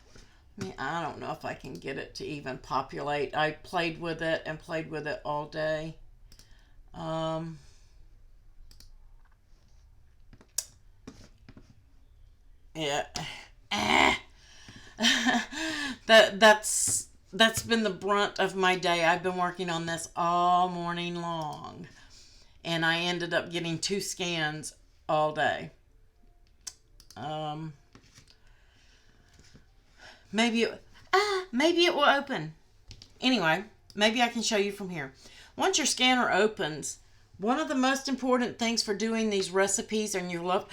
I mean, I don't know if I can get it to even populate. I played with it and played with it all day. Yeah. That's been the brunt of my day. I've been working on this all morning long. And I ended up getting 2 scans all day. Maybe it will open. Anyway, maybe I can show you from here. Once your scanner opens, one of the most important things for doing these recipes and your love.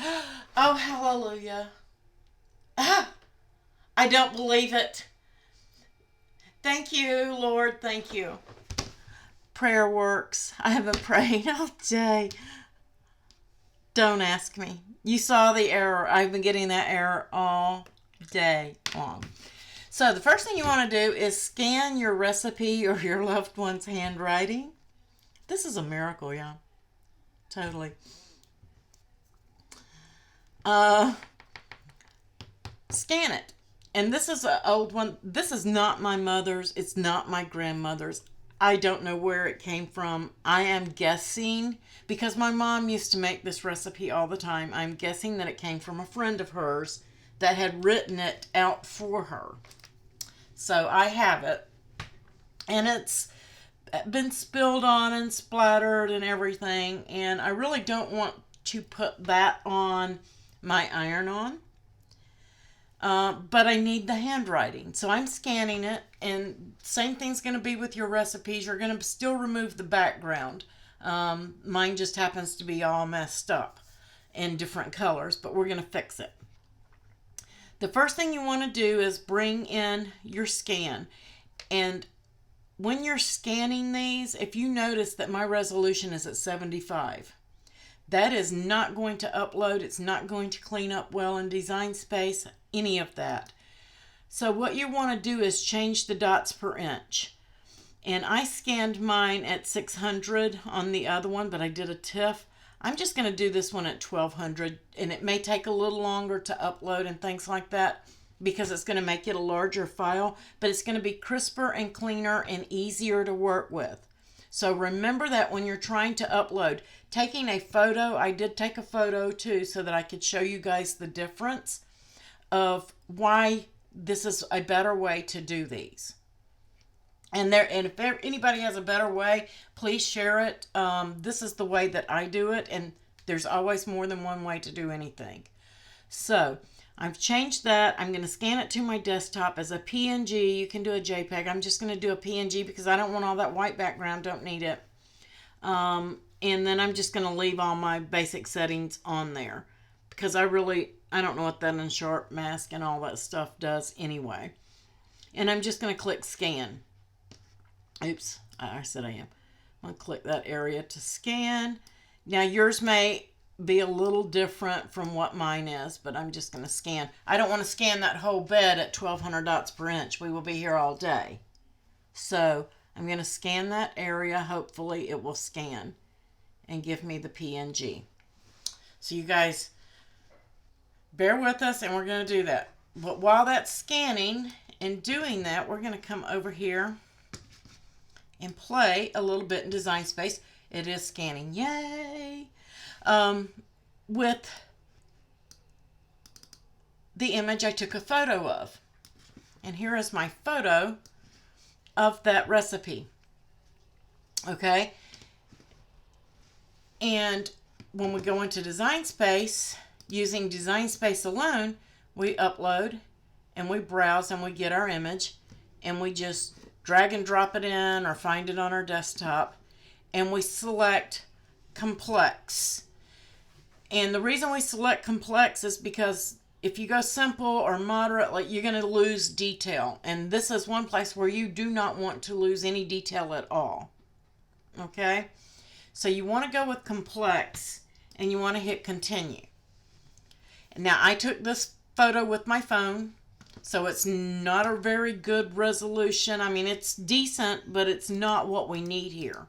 Oh, hallelujah. I don't believe it. Thank you, Lord. Thank you. Prayer works. I haven't prayed all day. Don't ask me. You saw the error. I've been getting that error all day long. So the first thing you want to do is scan your recipe or your loved one's handwriting. This is a miracle, y'all. Totally. Scan it. And this is an old one. This is not my mother's. It's not my grandmother's. I don't know where it came from. I am guessing, because my mom used to make this recipe all the time, I'm guessing that it came from a friend of hers that had written it out for her. So I have it. And it's been spilled on and splattered and everything. And I really don't want to put that on my iron-on. But I need the handwriting. So I'm scanning it, and same thing's going to be with your recipes. You're going to still remove the background. Mine just happens to be all messed up in different colors, but we're going to fix it. The first thing you want to do is bring in your scan. And when you're scanning these, if you notice that my resolution is at 75, that is not going to upload. It's not going to clean up well in Design Space, any of that. So what you want to do is change the dots per inch. And I scanned mine at 600 on the other one, but I did a TIFF. I'm just going to do this one at 1200, and it may take a little longer to upload and things like that because it's going to make it a larger file, but it's going to be crisper and cleaner and easier to work with. So remember that when you're trying to upload. Taking a photo, I did take a photo too so that I could show you guys the difference of why this is a better way to do these. And if anybody has a better way, please share it. This is the way that I do it, and there's always more than one way to do anything. So I've changed that. I'm going to scan it to my desktop as a PNG. You can do a JPEG. I'm just going to do a PNG because I don't want all that white background. Don't need it. And then I'm just going to leave all my basic settings on there because I don't know what that unsharp mask and all that stuff does anyway. And I'm just going to click scan. Oops, I said I am. I'm going to click that area to scan. Now yours may be a little different from what mine is, but I'm just going to scan. I don't want to scan that whole bed at 1200 dots per inch. We will be here all day. So I'm going to scan that area. Hopefully it will scan and give me the PNG. So you guys bear with us, and we're going to do that. But while that's scanning and doing that, we're going to come over here and play a little bit in Design Space. It is scanning. Yay! With the image I took a photo of. And here is my photo of that recipe. Okay? And when we go into Design Space, using Design Space alone, we upload and we browse and we get our image and we just drag and drop it in or find it on our desktop, and we select complex. And the reason we select complex is because if you go simple or moderate, like, you're going to lose detail. And this is one place where you do not want to lose any detail at all. Okay? So you want to go with complex, and you want to hit continue. Now, I took this photo with my phone, so it's not a very good resolution. I mean, it's decent, but it's not what we need here.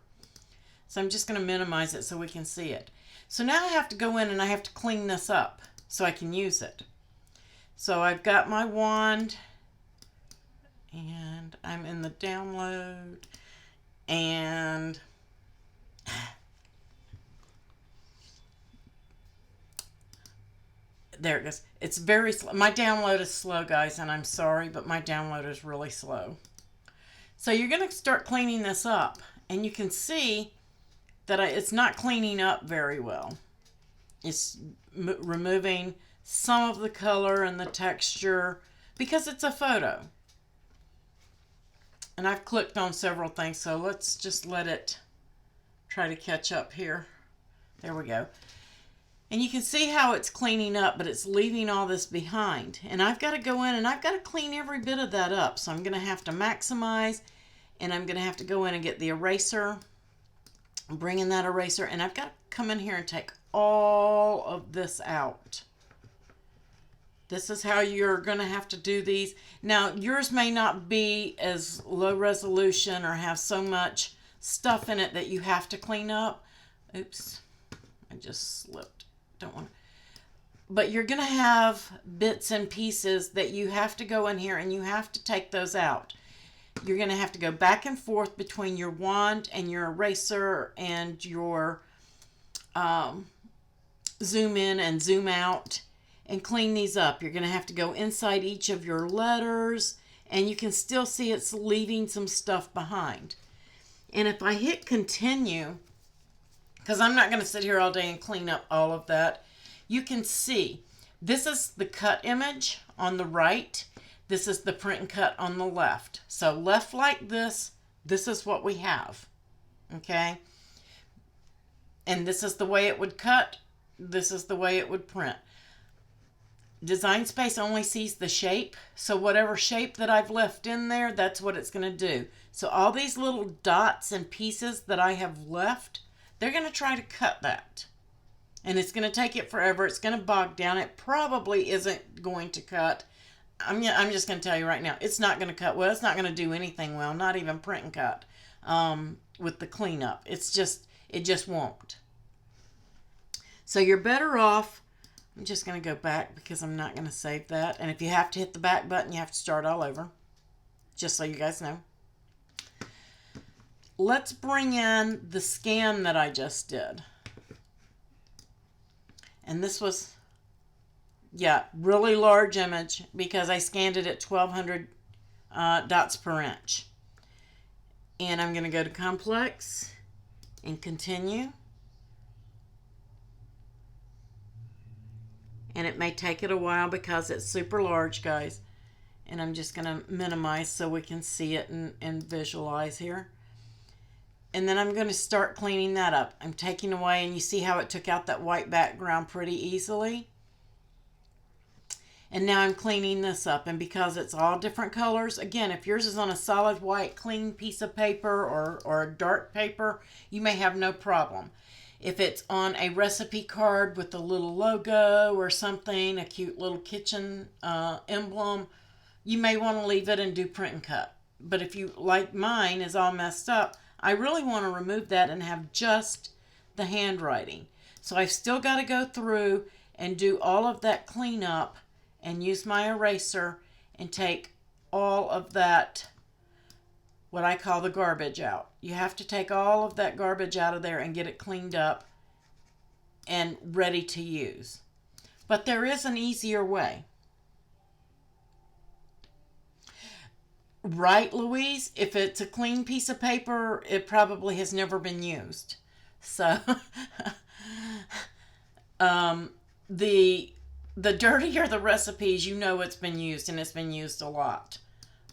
So I'm just going to minimize it so we can see it. So now I have to go in and I have to clean this up so I can use it. So I've got my wand, and I'm in the download, and there it goes. It's very slow. My download is slow, guys, and I'm sorry, but my download is really slow. So you're going to start cleaning this up, and you can see that it's not cleaning up very well. It's removing some of the color and the texture because it's a photo. And I've clicked on several things, so let's just let it try to catch up here. There we go. And you can see how it's cleaning up, but it's leaving all this behind. And I've got to go in and I've got to clean every bit of that up. So I'm going to have to maximize, and I'm going to have to go in and get the eraser. Bring in that eraser, and I've got to come in here and take all of this out. This is how you're going to have to do these. Now, yours may not be as low resolution or have so much stuff in it that you have to clean up. Oops, I just slipped. Don't want to. But you're going to have bits and pieces that you have to go in here and you have to take those out. You're going to have to go back and forth between your wand and your eraser and your zoom in and zoom out and clean these up. You're going to have to go inside each of your letters, and you can still see it's leaving some stuff behind. And if I hit continue, because I'm not going to sit here all day and clean up all of that, you can see this is the cut image on the right. This is the print and cut on the left. So left like this is what we have. Okay? And this is the way it would cut. This is the way it would print. Design Space only sees the shape. So whatever shape that I've left in there, that's what it's going to do. So all these little dots and pieces that I have left, they're going to try to cut that. And it's going to take it forever. It's going to bog down. It probably isn't going to cut. I'm just going to tell you right now, it's not going to cut well. It's not going to do anything well, not even print and cut with the cleanup. It just won't. So you're better off. I'm just going to go back because I'm not going to save that. And if you have to hit the back button, you have to start all over, just so you guys know. Let's bring in the scan that I just did. And this was, yeah, really large image because I scanned it at 1200 dots per inch. And I'm going to go to complex and continue. And it may take it a while because it's super large, guys. And I'm just going to minimize so we can see it and visualize here. And then I'm going to start cleaning that up. I'm taking away, and you see how it took out that white background pretty easily. And now I'm cleaning this up. And because it's all different colors, again, if yours is on a solid white clean piece of paper or a dark paper, you may have no problem. If it's on a recipe card with a little logo or something, a cute little kitchen emblem, you may want to leave it and do print and cut. But if you, like mine, is all messed up, I really want to remove that and have just the handwriting. So I've still got to go through and do all of that cleanup and use my eraser and take all of that, what I call the garbage, out. You have to take all of that garbage out of there and get it cleaned up and ready to use. But there is an easier way. Right, Louise? If it's a clean piece of paper, it probably has never been used. So, the dirtier the recipes, you know it's been used, and it's been used a lot.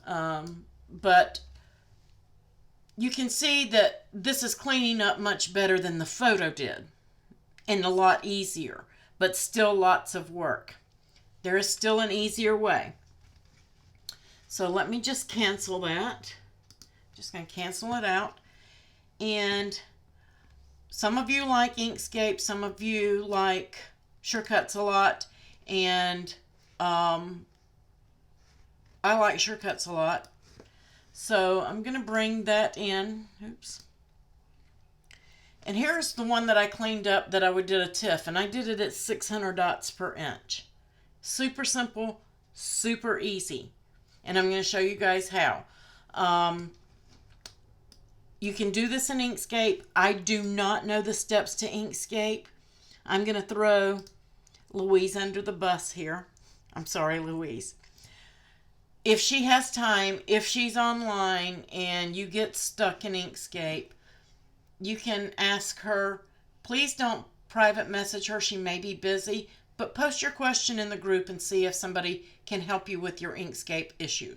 But you can see that this is cleaning up much better than the photo did and a lot easier, but still lots of work. There is still an easier way. So let me just cancel that. Just going to cancel it out. And some of you like Inkscape, some of you like Surecuts a lot, and I like Surecuts a lot. So I'm going to bring that in. Oops. And here's the one that I cleaned up that I did a TIFF, and I did it at 600 dots per inch. Super simple, super easy. And I'm going to show you guys how. You can do this in Inkscape. I do not know the steps to Inkscape. I'm going to throw Louise under the bus here. I'm sorry, Louise. If she has time, if she's online and you get stuck in Inkscape, you can ask her. Please don't private message her. She may be busy, but post your question in the group and see if somebody can help you with your Inkscape issue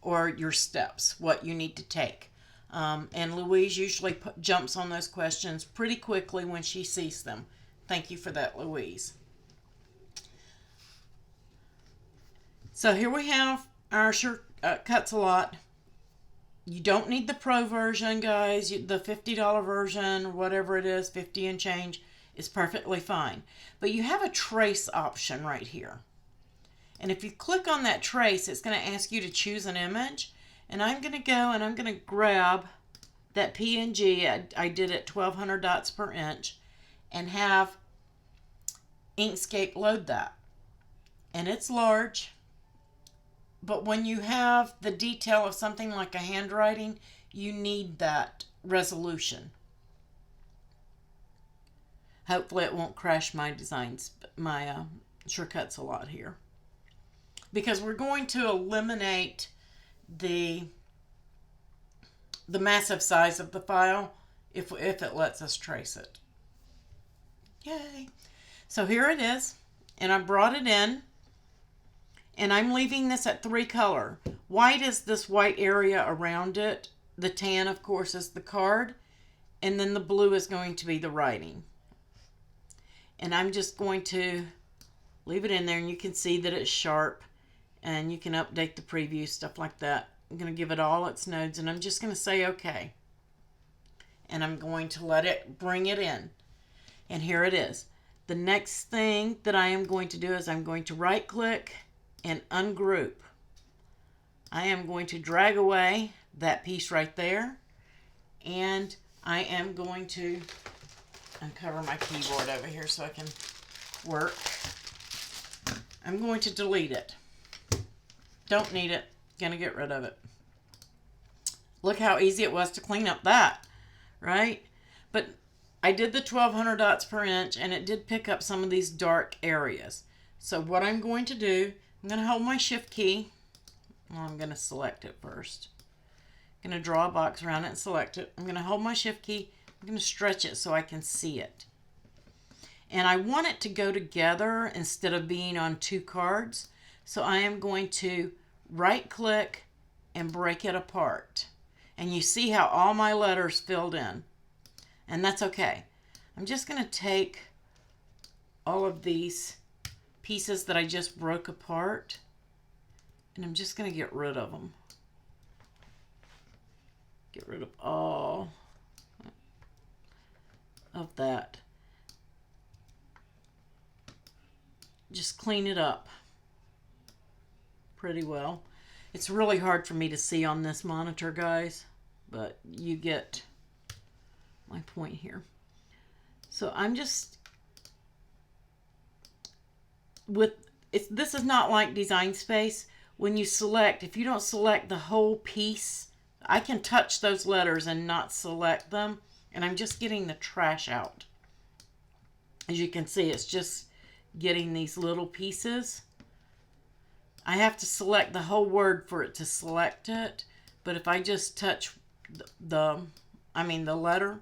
or your steps, what you need to take. And Louise usually jumps on those questions pretty quickly when she sees them. Thank you for that, Louise. So here we have our Surecuts a lot. You don't need the pro version, guys. The $50 version, or whatever it is, 50 and change, is perfectly fine. But you have a trace option right here. And if you click on that trace, it's going to ask you to choose an image. And I'm going to go and I'm going to grab that PNG. I did it 1200 dots per inch and have Inkscape load that. And it's large. But when you have the detail of something like a handwriting, you need that resolution. Hopefully it won't crash my designs, my Surecuts a lot here. Because we're going to eliminate the massive size of the file if it lets us trace it. Yay! So here it is, and I brought it in. And I'm leaving this at 3 color. White is this white area around it. The tan, of course, is the card. And then the blue is going to be the writing. And I'm just going to leave it in there. And you can see that it's sharp. And you can update the preview, stuff like that. I'm going to give it all its nodes. And I'm just going to say OK. And I'm going to let it bring it in. And here it is. The next thing that I am going to do is I'm going to right click and ungroup. I am going to drag away that piece right there, and I am going to uncover my keyboard over here so I can work. I'm going to delete it. Don't need it. Gonna get rid of it. Look how easy it was to clean up that, right? But I did the 1200 dots per inch, and it did pick up some of these dark areas. So what I'm going to do, I'm going to hold my shift key. Well, I'm going to select it first. I'm going to draw a box around it and select it. I'm going to hold my shift key. I'm going to stretch it so I can see it. And I want it to go together instead of being on 2 cards. So I am going to right click and break it apart. And you see how all my letters filled in. And that's okay. I'm just going to take all of these pieces that I just broke apart, and I'm just going to get rid of them. Get rid of all of that. Just clean it up pretty well. It's really hard for me to see on this monitor, guys, but you get my point here. So I'm just this is not like Design Space. When you select, if you don't select the whole piece, I can touch those letters and not select them, and I'm just getting the trash out. As you can see, it's just getting these little pieces. I have to select the whole word for it to select it, but if I just touch the letter,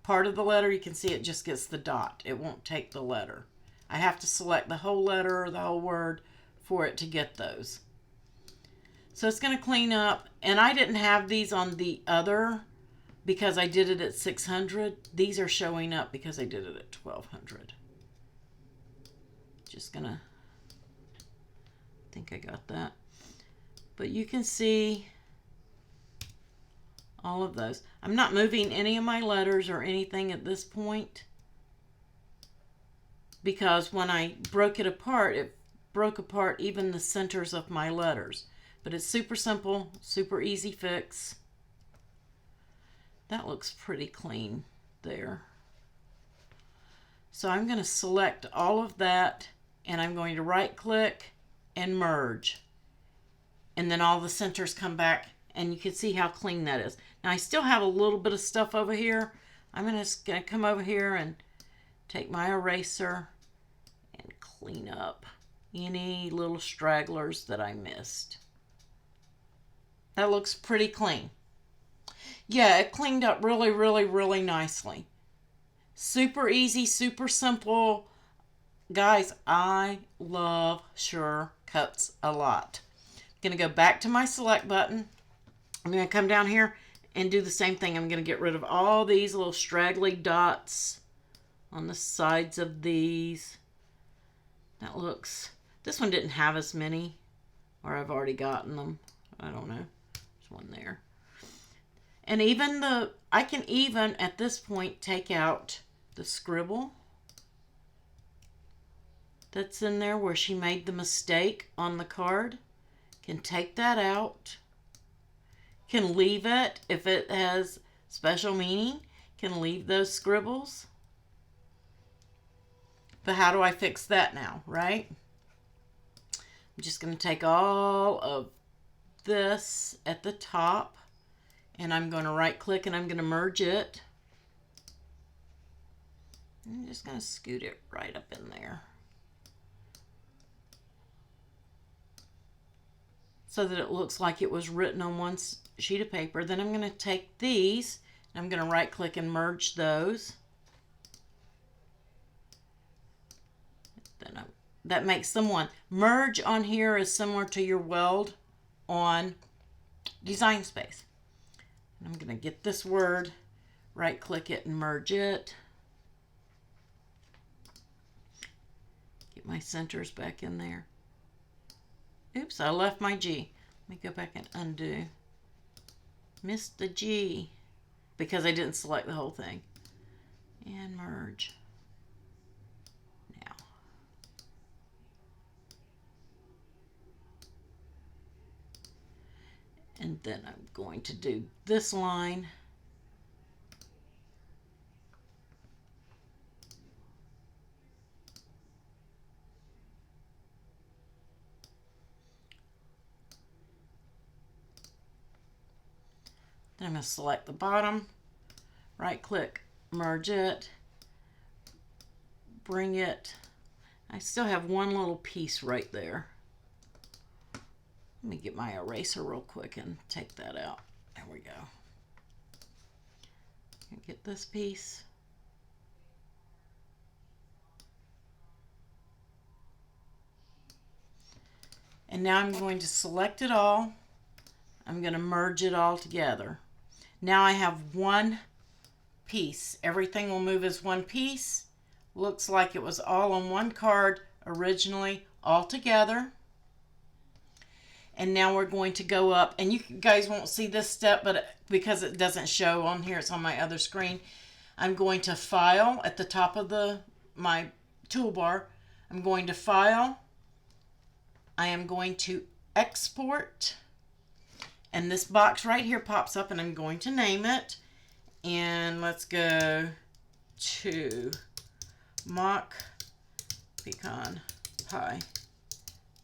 part of the letter, you can see it just gets the dot. It won't take the letter. I have to select the whole letter or the whole word for it to get those. So it's going to clean up. And I didn't have these on the other because I did it at 600. These are showing up because I did it at 1200. Just gonna, I think I got that. But you can see all of those. I'm not moving any of my letters or anything at this point, because when I broke it broke apart even the centers of my letters. But it's super simple, super easy fix. That looks pretty clean there. So I'm going to select all of that, and I'm going to right click and merge. And then all the centers come back, and you can see how clean that is. Now I still have a little bit of stuff over here. I'm just going to come over here and take my eraser and clean up any little stragglers that I missed. That looks pretty clean. Yeah, it cleaned up really, really, really nicely. Super easy, super simple. Guys, I love shortcuts a lot. I'm going to go back to my select button. I'm going to come down here and do the same thing. I'm going to get rid of all these little straggly dots on the sides of these. That looks... This one didn't have as many, or I've already gotten them. I don't know. There's one there. And even I can even at this point take out the scribble that's in there where she made the mistake on the card. Can take that out. Can leave it if it has special meaning. Can leave those scribbles. But how do I fix that now, right? I'm just going to take all of this at the top, and I'm going to right click and I'm going to merge it. I'm just going to scoot it right up in there so that it looks like it was written on one sheet of paper. Then I'm going to take these and I'm going to right click and merge those. Then that makes them one. Merge on here is similar to your weld on Design Space. I'm going to get this word, right click it and merge it. Get my centers back in there. Oops, I left my G. Let me go back and undo. Missed the G because I didn't select the whole thing. And merge. Now. And then I'm going to do this line. Then I'm going to select the bottom, right click, merge it, bring it. I still have one little piece right there. Let me get my eraser real quick and take that out. There we go. Get this piece. And now I'm going to select it all. I'm going to merge it all together. Now I have one piece. Everything will move as one piece. Looks like it was all on one card originally, all together. And now we're going to go up, and you guys won't see this step, but because it doesn't show on here, it's on my other screen. I'm going to File at the top of my toolbar. I'm going to File. I am going to Export. And this box right here pops up, and I'm going to name it. And let's go to mock pecan pie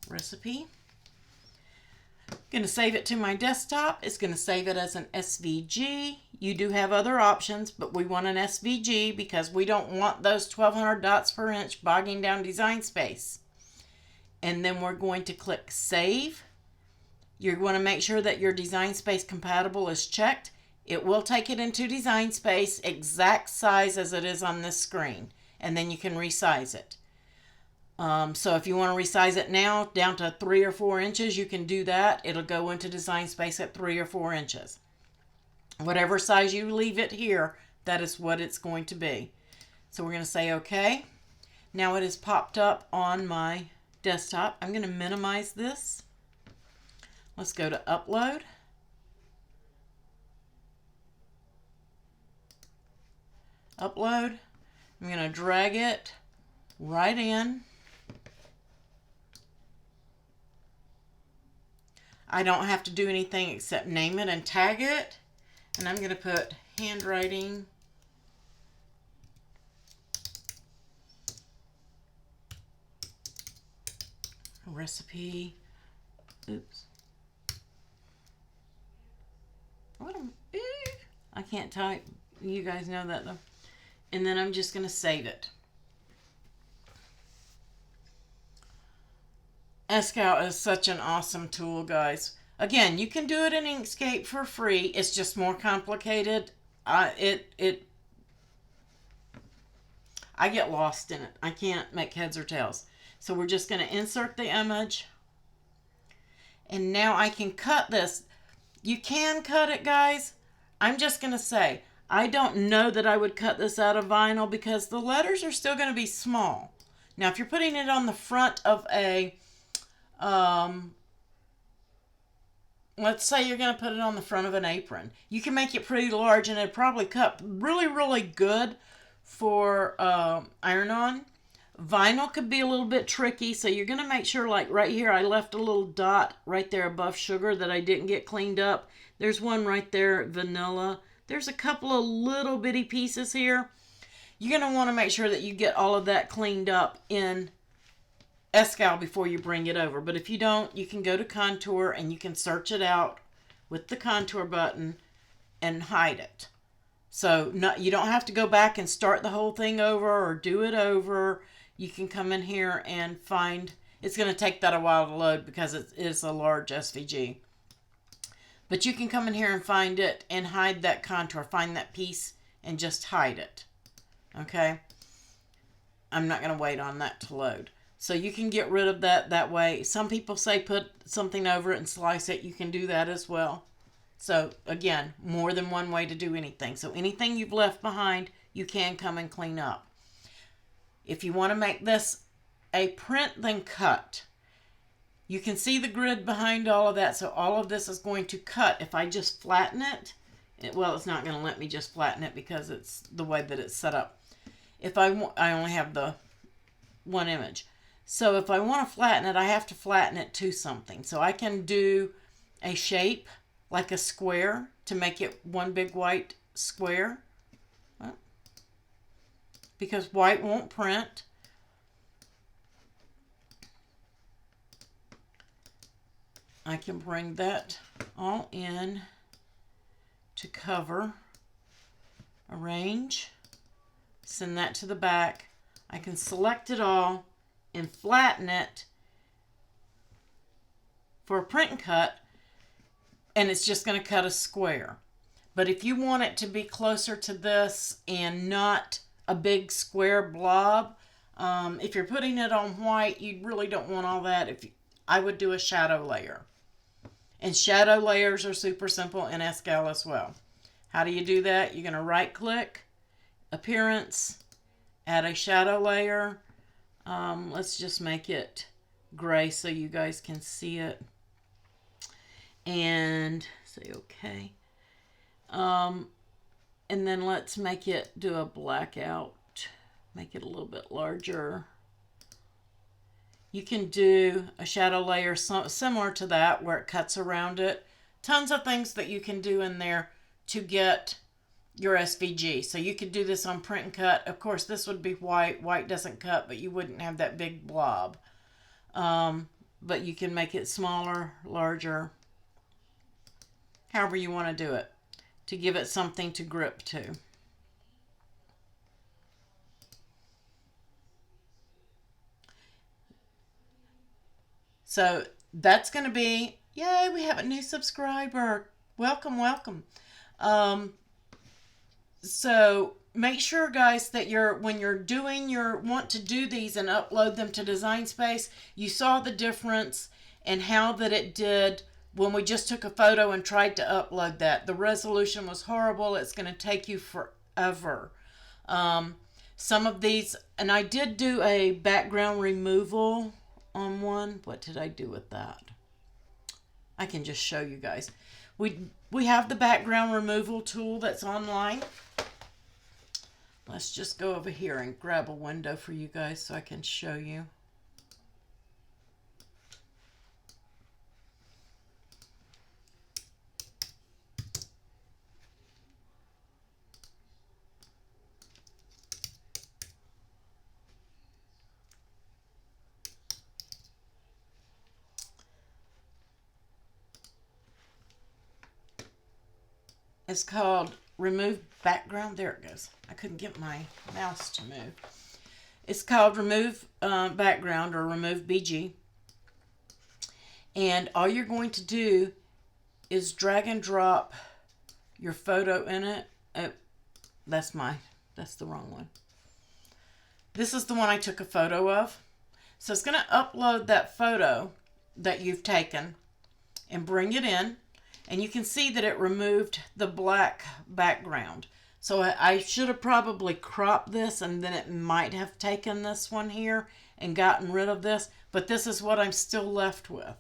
recipe. I'm going to save it to my desktop. It's going to save it as an SVG. You do have other options, but we want an SVG because we don't want those 1200 dots per inch bogging down Design Space. And then we're going to click Save. You're going to make sure that your Design Space compatible is checked. It will take it into Design Space exact size as it is on this screen, and then you can resize it. So if you want to resize it now down to 3 or 4 inches, you can do that. It'll go into Design Space at 3 or 4 inches. Whatever size you leave it here, that is what it's going to be. So we're going to say OK. Now it has popped up on my desktop. I'm going to minimize this. Let's go to upload. Upload. I'm going to drag it right in. I don't have to do anything except name it and tag it. And I'm going to put handwriting. Recipe. Oops. What am I can't type. You guys know that though. And then I'm just going to save it. Scout is such an awesome tool, guys. Again, you can do it in Inkscape for free. It's just more complicated. I get lost in it. I can't make heads or tails. So we're just going to insert the image. And now I can cut this. You can cut it, guys. I'm just going to say, I don't know that I would cut this out of vinyl because the letters are still going to be small. Now, if you're putting it on the front of a, let's say you're going to put it on the front of an apron, you can make it pretty large and it'd probably cut really, really good for iron-on. Vinyl could be a little bit tricky, so you're going to make sure, like right here, I left a little dot right there above sugar that I didn't get cleaned up. There's one right there, vanilla. There's a couple of little bitty pieces here. You're going to want to make sure that you get all of that cleaned up in Escal before you bring it over. But if you don't, you can go to contour and you can search it out with the contour button and hide it. So you don't have to go back and start the whole thing over or do it over. You can come in here and find, it's going to take that a while to load because it is a large SVG. But you can come in here and find it and hide that contour. Find that piece and just hide it. Okay? I'm not going to wait on that to load. So you can get rid of that way. Some people say put something over it and slice it. You can do that as well. So again, more than one way to do anything. So anything you've left behind, you can come and clean up. If you want to make this a print, then cut. You can see the grid behind all of that. So all of this is going to cut. If I just flatten it, well, it's not going to let me just flatten it because it's the way that it's set up. If I only have the one image. So if I want to flatten it, I have to flatten it to something. So I can do a shape like a square to make it one big white square. Well, because white won't print. I can bring that all in to cover, arrange, send that to the back. I can select it all and flatten it for a print and cut, and it's just going to cut a square. But if you want it to be closer to this and not a big square blob, if you're putting it on white, you really don't want all that. I would do a shadow layer. And shadow layers are super simple in Escal as well. How do you do that? You're going to right click, appearance, add a shadow layer. Let's just make it gray so you guys can see it. And say okay. And then let's make it do a blackout. Make it a little bit larger. You can do a shadow layer similar to that where it cuts around it. Tons of things that you can do in there to get your SVG. So you could do this on print and cut. Of course, this would be white. White doesn't cut, but you wouldn't have that big blob. But you can make it smaller, larger, however you want to do it, to give it something to grip to. So that's going to be, yay, we have a new subscriber. Welcome, welcome. So make sure, guys, that when you're want to do these and upload them to Design Space, you saw the difference and how that it did when we just took a photo and tried to upload that. The resolution was horrible. It's going to take you forever. Some of these, and I did do a background removal on one. What did I do with that? I can just show you guys. We have the background removal tool that's online. Let's just go over here and grab a window for you guys so I can show you. It's called Remove Background. There it goes. I couldn't get my mouse to move. It's called Remove Background, or Remove BG. And all you're going to do is drag and drop your photo in it. That's the wrong one. This is the one I took a photo of. So it's going to upload that photo that you've taken and bring it in. And you can see that it removed the black background. So I should have probably cropped this, and then it might have taken this one here and gotten rid of this. But this is what I'm still left with.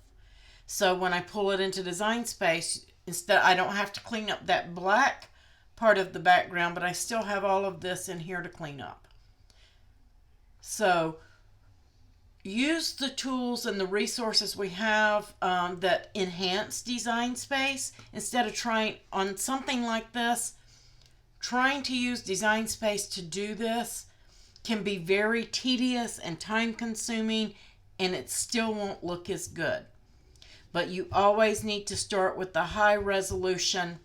So when I pull it into Design Space, instead, I don't have to clean up that black part of the background, but I still have all of this in here to clean up. So use the tools and the resources we have that enhance Design Space. Instead of trying on something like this, trying to use Design Space to do this can be very tedious and time consuming, and it still won't look as good. But you always need to start with the high resolution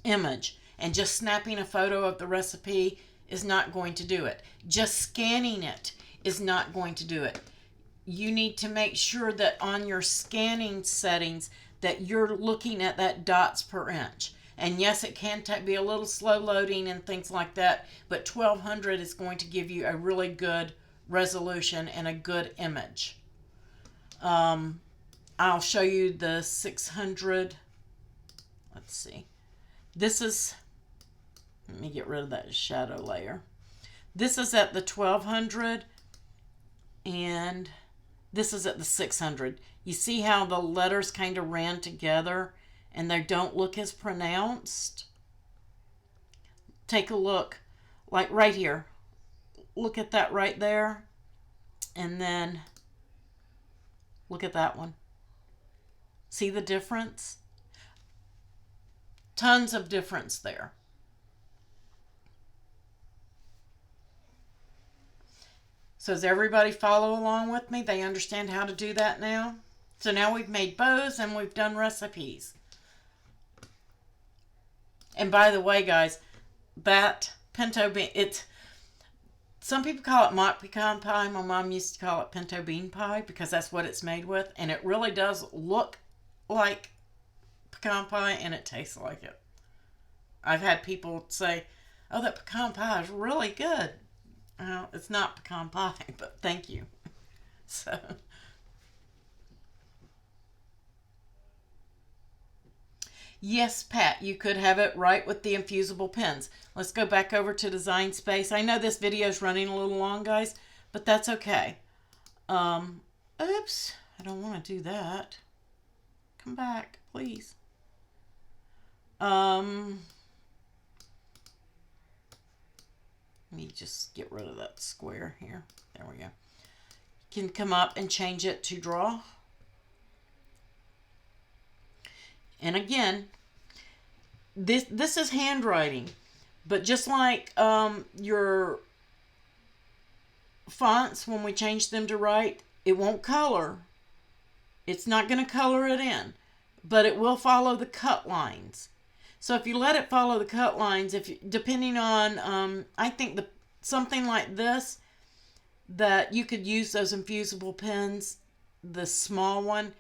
image, and just snapping a photo of the recipe is not going to do it. Just scanning it is not going to do it. You need to make sure that on your scanning settings that you're looking at that dots per inch. And yes, it can be a little slow loading and things like that, but 1200 is going to give you a really good resolution and a good image. I'll show you the 600. Let's see. This is, let me get rid of that shadow layer. This is at the 1200, and this is at the 600. You see how the letters kind of ran together and they don't look as pronounced? Take a look, like right here. Look at that right there, and then look at that one. See the difference? Tons of difference there. So does everybody follow along with me? They understand how to do that now? So now we've made bows and we've done recipes. And by the way, guys, that pinto bean, some people call it mock pecan pie. My mom used to call it pinto bean pie because that's what it's made with. And it really does look like pecan pie, and it tastes like it. I've had people say, oh, that pecan pie is really good. Well, it's not pecan pie, but thank you. So, yes, Pat, you could have it right with the infusible pens. Let's go back over to Design Space. I know this video is running a little long, guys, but that's okay. Oops, I don't want to do that. Come back, please. Let me just get rid of that square here. There we go. You can come up and change it to draw. And again, this is handwriting, but just like your fonts, when we change them to write, it won't color. It's not going to color it in, but it will follow the cut lines. So if you let it follow the cut lines, depending on, I think something like this, that you could use those infusible pens, the small one,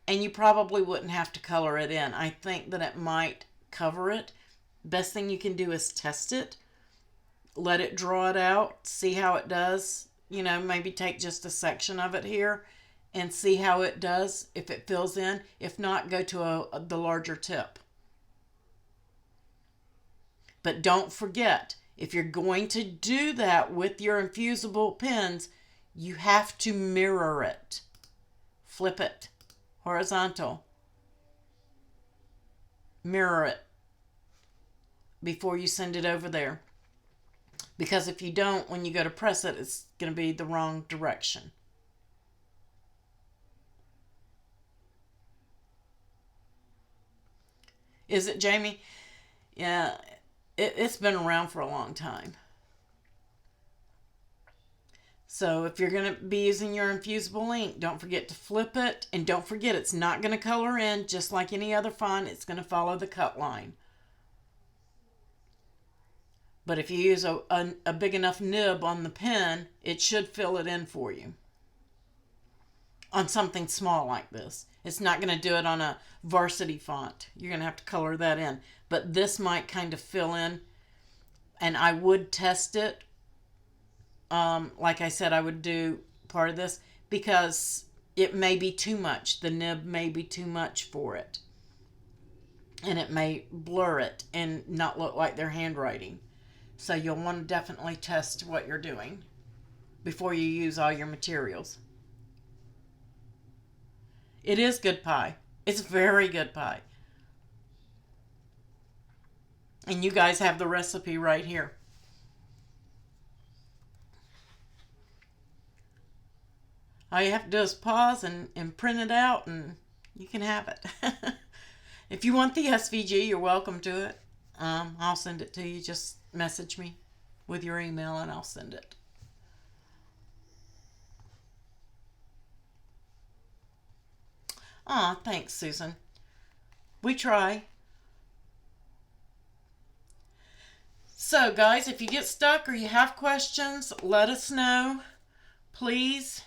and you probably wouldn't have to color it in. I think that it might cover it. Best thing you can do is test it. Let it draw it out. See how it does. You know, maybe take just a section of it here and see how it does, if it fills in. If not, go to the larger tip. But don't forget, if you're going to do that with your infusible pens, you have to mirror it. Flip it horizontal. Mirror it before you send it over there. Because if you don't, when you go to press it, it's going to be the wrong direction. Is it, Jamie? Yeah, it's been around for a long time. So if you're going to be using your infusible ink, don't forget to flip it. And don't forget, it's not going to color in just like any other font. It's going to follow the cut line. But if you use a big enough nib on the pen, it should fill it in for you. On something small like this. It's not going to do it on a varsity font. You're going to have to color that in. But this might kind of fill in. And I would test it. Like I said, I would do part of this because it may be too much. The nib may be too much for it. And it may blur it and not look like their handwriting. So you'll want to definitely test what you're doing before you use all your materials. It is good pie. It's very good pie. And you guys have the recipe right here. All you have to do is pause and print it out and you can have it. If you want the SVG, you're welcome to it. I'll send it to you. Just message me with your email and I'll send it. Aw, thanks, Susan. We try. So, guys, if you get stuck or you have questions, let us know. Please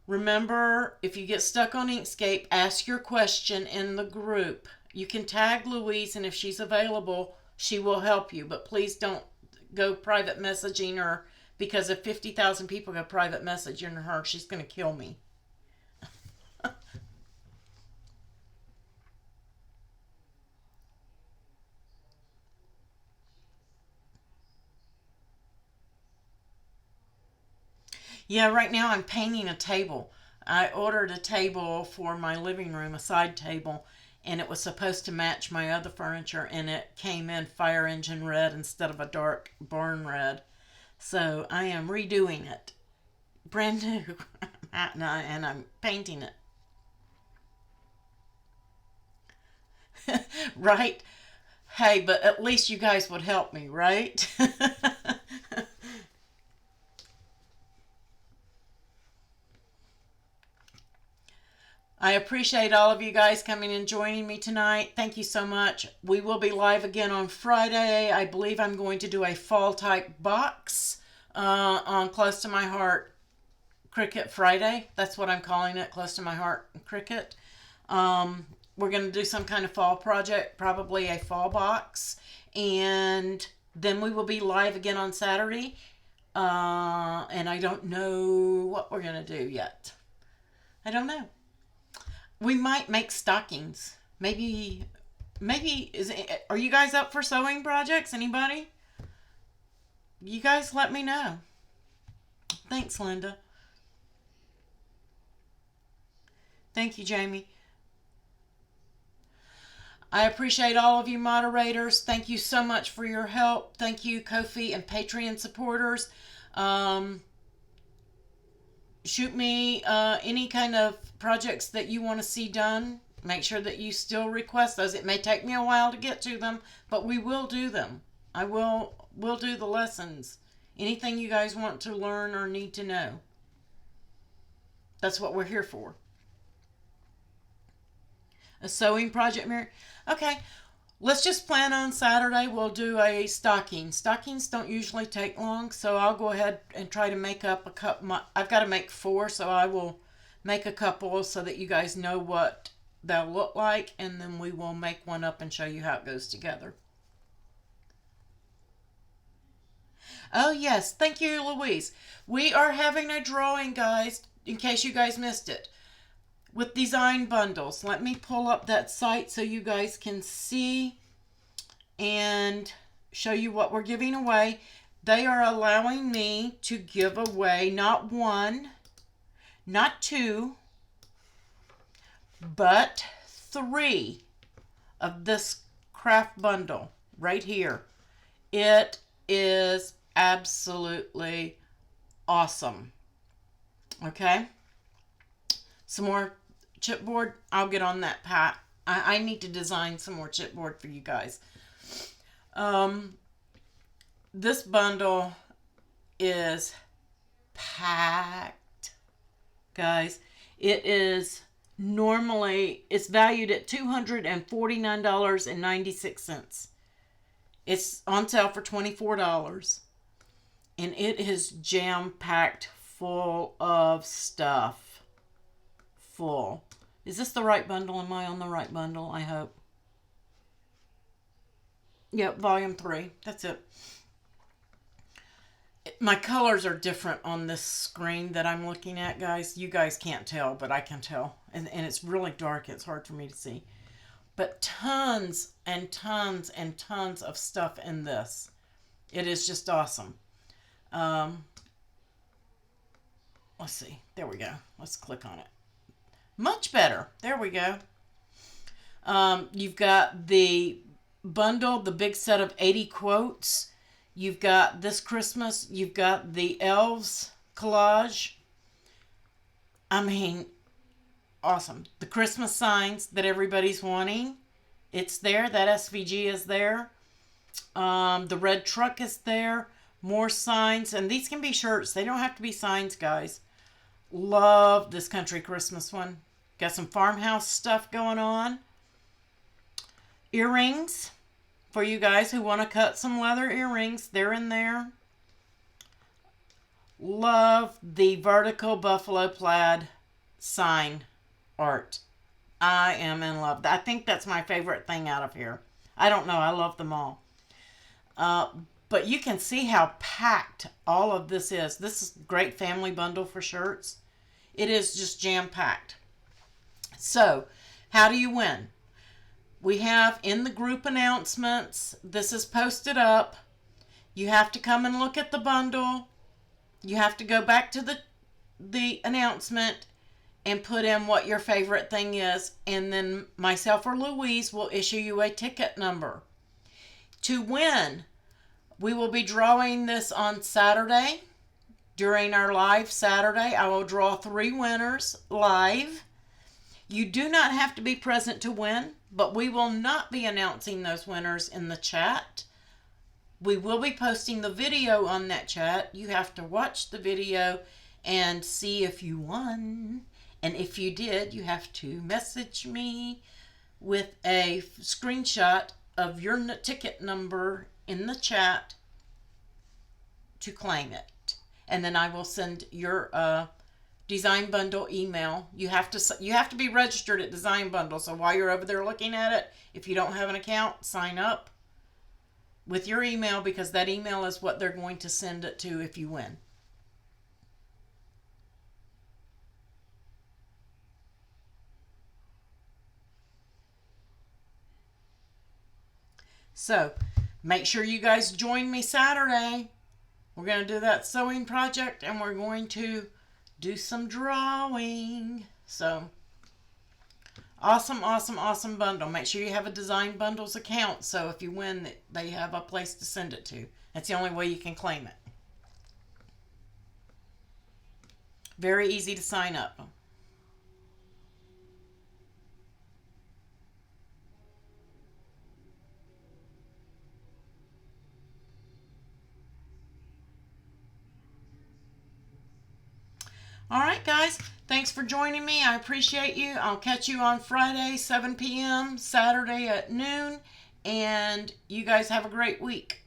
remember, if you get stuck on Inkscape, ask your question in the group. You can tag Louise, and if she's available, she will help you. But please don't go private messaging her, because if 50,000 people go private messaging her, she's going to kill me. Yeah, right now I'm painting a table. I ordered a table for my living room, a side table, and it was supposed to match my other furniture, and it came in fire engine red instead of a dark barn red. So I am redoing it. Brand new. And I'm painting it. Right? Hey, but at least you guys would help me, right? I appreciate all of you guys coming and joining me tonight. Thank you so much. We will be live again on Friday. I believe I'm going to do a fall type box on Close to My Heart Cricut Friday. That's what I'm calling it, Close to My Heart Cricut. We're going to do some kind of fall project, probably a fall box. And then we will be live again on Saturday. And I don't know what we're going to do yet. I don't know. We might make stockings. Maybe are you guys up for sewing projects? Anybody? You guys let me know. Thanks, Linda. Thank you, Jamie. I appreciate all of you moderators. Thank you so much for your help. Thank you, Ko-fi and Patreon supporters. Shoot me any kind of projects that you want to see done. Make sure that you still request those. It may take me a while to get to them, but we will do them. We'll do the lessons. Anything you guys want to learn or need to know. That's what we're here for. A sewing project, Mary? Okay. Let's just plan on Saturday. We'll do a stocking. Stockings don't usually take long, so I'll go ahead and try to make up a couple. I've got to make 4, so I will make a couple so that you guys know what they'll look like, and then we will make one up and show you how it goes together. Oh, yes. Thank you, Louise. We are having a drawing, guys, in case you guys missed it. with design bundles. Let me pull up that site so you guys can see and show you what we're giving away. They are allowing me to give away not one, not two, but 3 of this craft bundle right here. It is absolutely awesome. Okay, some more chipboard. I'll get on that, Pat. I need to design some more chipboard for you guys. This bundle is packed, guys. It is normally, it's valued at $249.96. It's on sale for $24. And it is jam-packed full of stuff. Full. Is this the right bundle? Am I on the right bundle? I hope. Yep, volume 3. That's it. My colors are different on this screen that I'm looking at, guys. You guys can't tell, but I can tell. And it's really dark. It's hard for me to see. But tons and tons and tons of stuff in this. It is just awesome. Let's see. There we go. Let's click on it. Much better. There we go. You've got the bundle, the big set of 80 quotes. You've got this Christmas. You've got the elves collage. I mean, awesome. The Christmas signs that everybody's wanting. It's there. That SVG is there. The red truck is there. More signs. And these can be shirts. They don't have to be signs, guys. Love this country Christmas one. Got some farmhouse stuff going on. Earrings for you guys who want to cut some leather earrings. They're in there. Love the vertical buffalo plaid sign art. I am in love. I think that's my favorite thing out of here. I don't know. I love them all. But you can see how packed all of this is. This is a great family bundle for shirts. It is just jam-packed. So, how do you win? We have in the group announcements, this is posted up. You have to come and look at the bundle. You have to go back to the announcement and put in what your favorite thing is. And then myself or Louise will issue you a ticket number. To win, we will be drawing this on Saturday. During our live Saturday, I will draw 3 winners live. You do not have to be present to win, but we will not be announcing those winners in the chat. We will be posting the video on that chat. You have to watch the video and see if you won. And if you did, you have to message me with a screenshot of your ticket number in the chat to claim it. And then I will send your Design Bundle email. You have to be registered at Design Bundle. So while you're over there looking at it, if you don't have an account, sign up with your email, because that email is what they're going to send it to if you win. So make sure you guys join me Saturday. We're going to do that sewing project, and we're going to do some drawing. So awesome, awesome, awesome bundle. Make sure you have a Design Bundles account, so if you win, they have a place to send it to. That's the only way you can claim it. Very easy to sign up. All right, guys. Thanks for joining me. I appreciate you. I'll catch you on Friday, 7 p.m., Saturday at noon, and you guys have a great week.